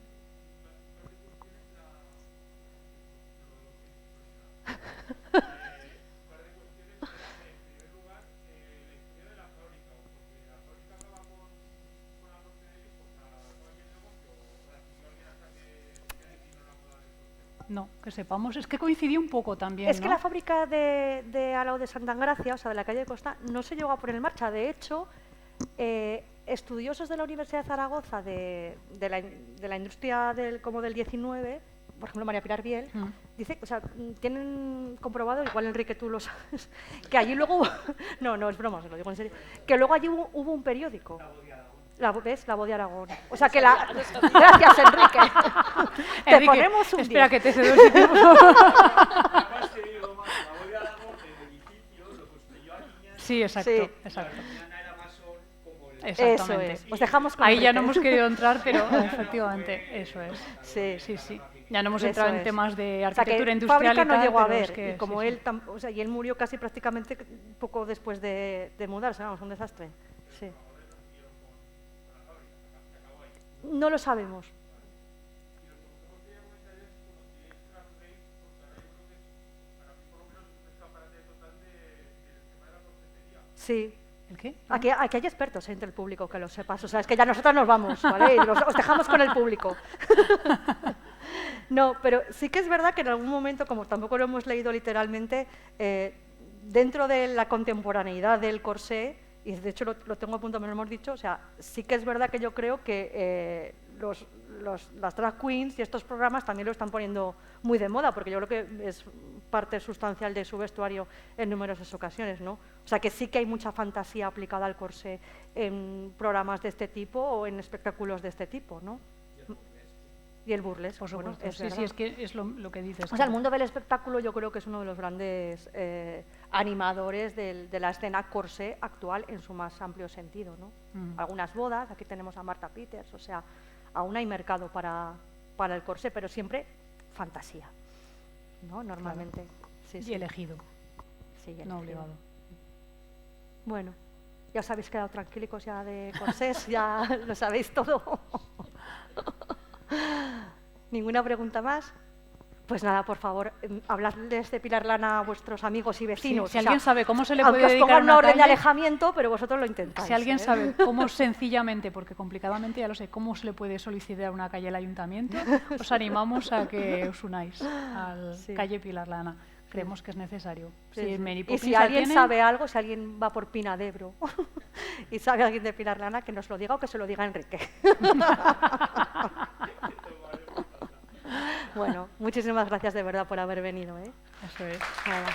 [SPEAKER 3] No, que sepamos, es que coincidió un poco también,
[SPEAKER 2] Es que
[SPEAKER 3] ¿no?
[SPEAKER 2] la fábrica de Alao de Santa Engracia, o sea, de la calle de Costa, no se llegó a poner en marcha. De hecho, estudiosos de la Universidad de Zaragoza de la industria como del 19, por ejemplo, María Pilar Biel, dice, o sea, tienen comprobado, igual Enrique tú lo sabes, que allí luego hubo, no es broma, se lo digo en serio, que luego allí hubo un periódico. ¿Ves? La Voz de Aragón. O sea que la... Gracias, Enrique. Te
[SPEAKER 3] Enrique,
[SPEAKER 2] ponemos un
[SPEAKER 3] espera
[SPEAKER 2] 10.
[SPEAKER 3] que te cedo el sitio.
[SPEAKER 4] Además te digo más, la Voz de Aragón, el edificio lo construyó Aguiñán.
[SPEAKER 3] Sí, exacto,
[SPEAKER 2] Sí.
[SPEAKER 3] exacto.
[SPEAKER 4] Aguiñán era masón como el...
[SPEAKER 3] Exactamente.
[SPEAKER 2] Eso es. Os dejamos con
[SPEAKER 3] Ahí ya no
[SPEAKER 2] Enrique.
[SPEAKER 3] hemos querido entrar, pero efectivamente, eso es.
[SPEAKER 2] Sí.
[SPEAKER 3] Sí, sí. Ya no hemos
[SPEAKER 2] Eso
[SPEAKER 3] entrado en
[SPEAKER 2] es.
[SPEAKER 3] temas de
[SPEAKER 2] O sea, que
[SPEAKER 3] arquitectura industrial
[SPEAKER 2] fábrica
[SPEAKER 3] y tal,
[SPEAKER 2] no llegó a
[SPEAKER 3] pero
[SPEAKER 2] ver,
[SPEAKER 3] es que,
[SPEAKER 2] y como
[SPEAKER 3] sí,
[SPEAKER 2] él,
[SPEAKER 3] sí.
[SPEAKER 2] o sea, y él murió casi prácticamente poco después de mudarse, vamos, un desastre. Sí. No lo sabemos. Sí.
[SPEAKER 3] ¿El qué?
[SPEAKER 2] Aquí hay expertos entre el público, que lo sepas. O sea, es que ya nosotros nos vamos, ¿vale? Y os dejamos con el público. No, pero sí que es verdad que en algún momento, como tampoco lo hemos leído literalmente, dentro de la contemporaneidad del corsé, y de hecho lo tengo a punto, me lo hemos dicho, o sea, sí que es verdad que yo creo que las drag queens y estos programas también lo están poniendo muy de moda, porque yo creo que es parte sustancial de su vestuario en numerosas ocasiones, ¿no? O sea, que sí que hay mucha fantasía aplicada al corsé en programas de este tipo o en espectáculos de este tipo, ¿no? Y el burlesque,
[SPEAKER 3] Por
[SPEAKER 2] bueno,
[SPEAKER 3] supuesto.
[SPEAKER 2] es
[SPEAKER 3] Sí,
[SPEAKER 2] verdad.
[SPEAKER 3] es que es lo que dices.
[SPEAKER 2] O sea, el mundo del espectáculo yo creo que es uno de los grandes animadores de la escena corsé actual en su más amplio sentido, ¿no? Algunas bodas, aquí tenemos a Marta Peters, o sea, aún hay mercado para el corsé, pero siempre fantasía, ¿no? Normalmente.
[SPEAKER 3] Claro.
[SPEAKER 2] Sí,
[SPEAKER 3] Y
[SPEAKER 2] sí.
[SPEAKER 3] elegido,
[SPEAKER 2] Sí,
[SPEAKER 3] no
[SPEAKER 2] elegido.
[SPEAKER 3] obligado.
[SPEAKER 2] Bueno, ya os habéis quedado tranquilicos ya de corsés, ya lo sabéis todo. ¿Ninguna pregunta más? Pues nada, por favor, habladles de Pilar Lana a vuestros amigos y vecinos.
[SPEAKER 3] Si alguien sabe cómo se le
[SPEAKER 2] aunque
[SPEAKER 3] puede
[SPEAKER 2] os
[SPEAKER 3] dedicar
[SPEAKER 2] pongan
[SPEAKER 3] una
[SPEAKER 2] una orden de
[SPEAKER 3] calle,
[SPEAKER 2] alejamiento, pero vosotros lo intentáis.
[SPEAKER 3] si alguien
[SPEAKER 2] ¿eh?
[SPEAKER 3] sabe cómo sencillamente, porque complicadamente ya lo sé, cómo se le puede solicitar una calle al ayuntamiento, os animamos a que os unáis al
[SPEAKER 2] Sí.
[SPEAKER 3] calle Pilar Lana. Creemos que es necesario.
[SPEAKER 2] Sí,
[SPEAKER 3] Si
[SPEAKER 2] sí.
[SPEAKER 3] en Mary
[SPEAKER 2] Y
[SPEAKER 3] Poppins
[SPEAKER 2] si
[SPEAKER 3] la
[SPEAKER 2] alguien
[SPEAKER 3] tienen,
[SPEAKER 2] sabe algo, si alguien va por Pina de Ebro y sabe alguien de Pilar Lana, que nos lo diga o que se lo diga Enrique. Bueno, muchísimas gracias de verdad por haber venido.
[SPEAKER 3] Eso es.
[SPEAKER 2] Nada.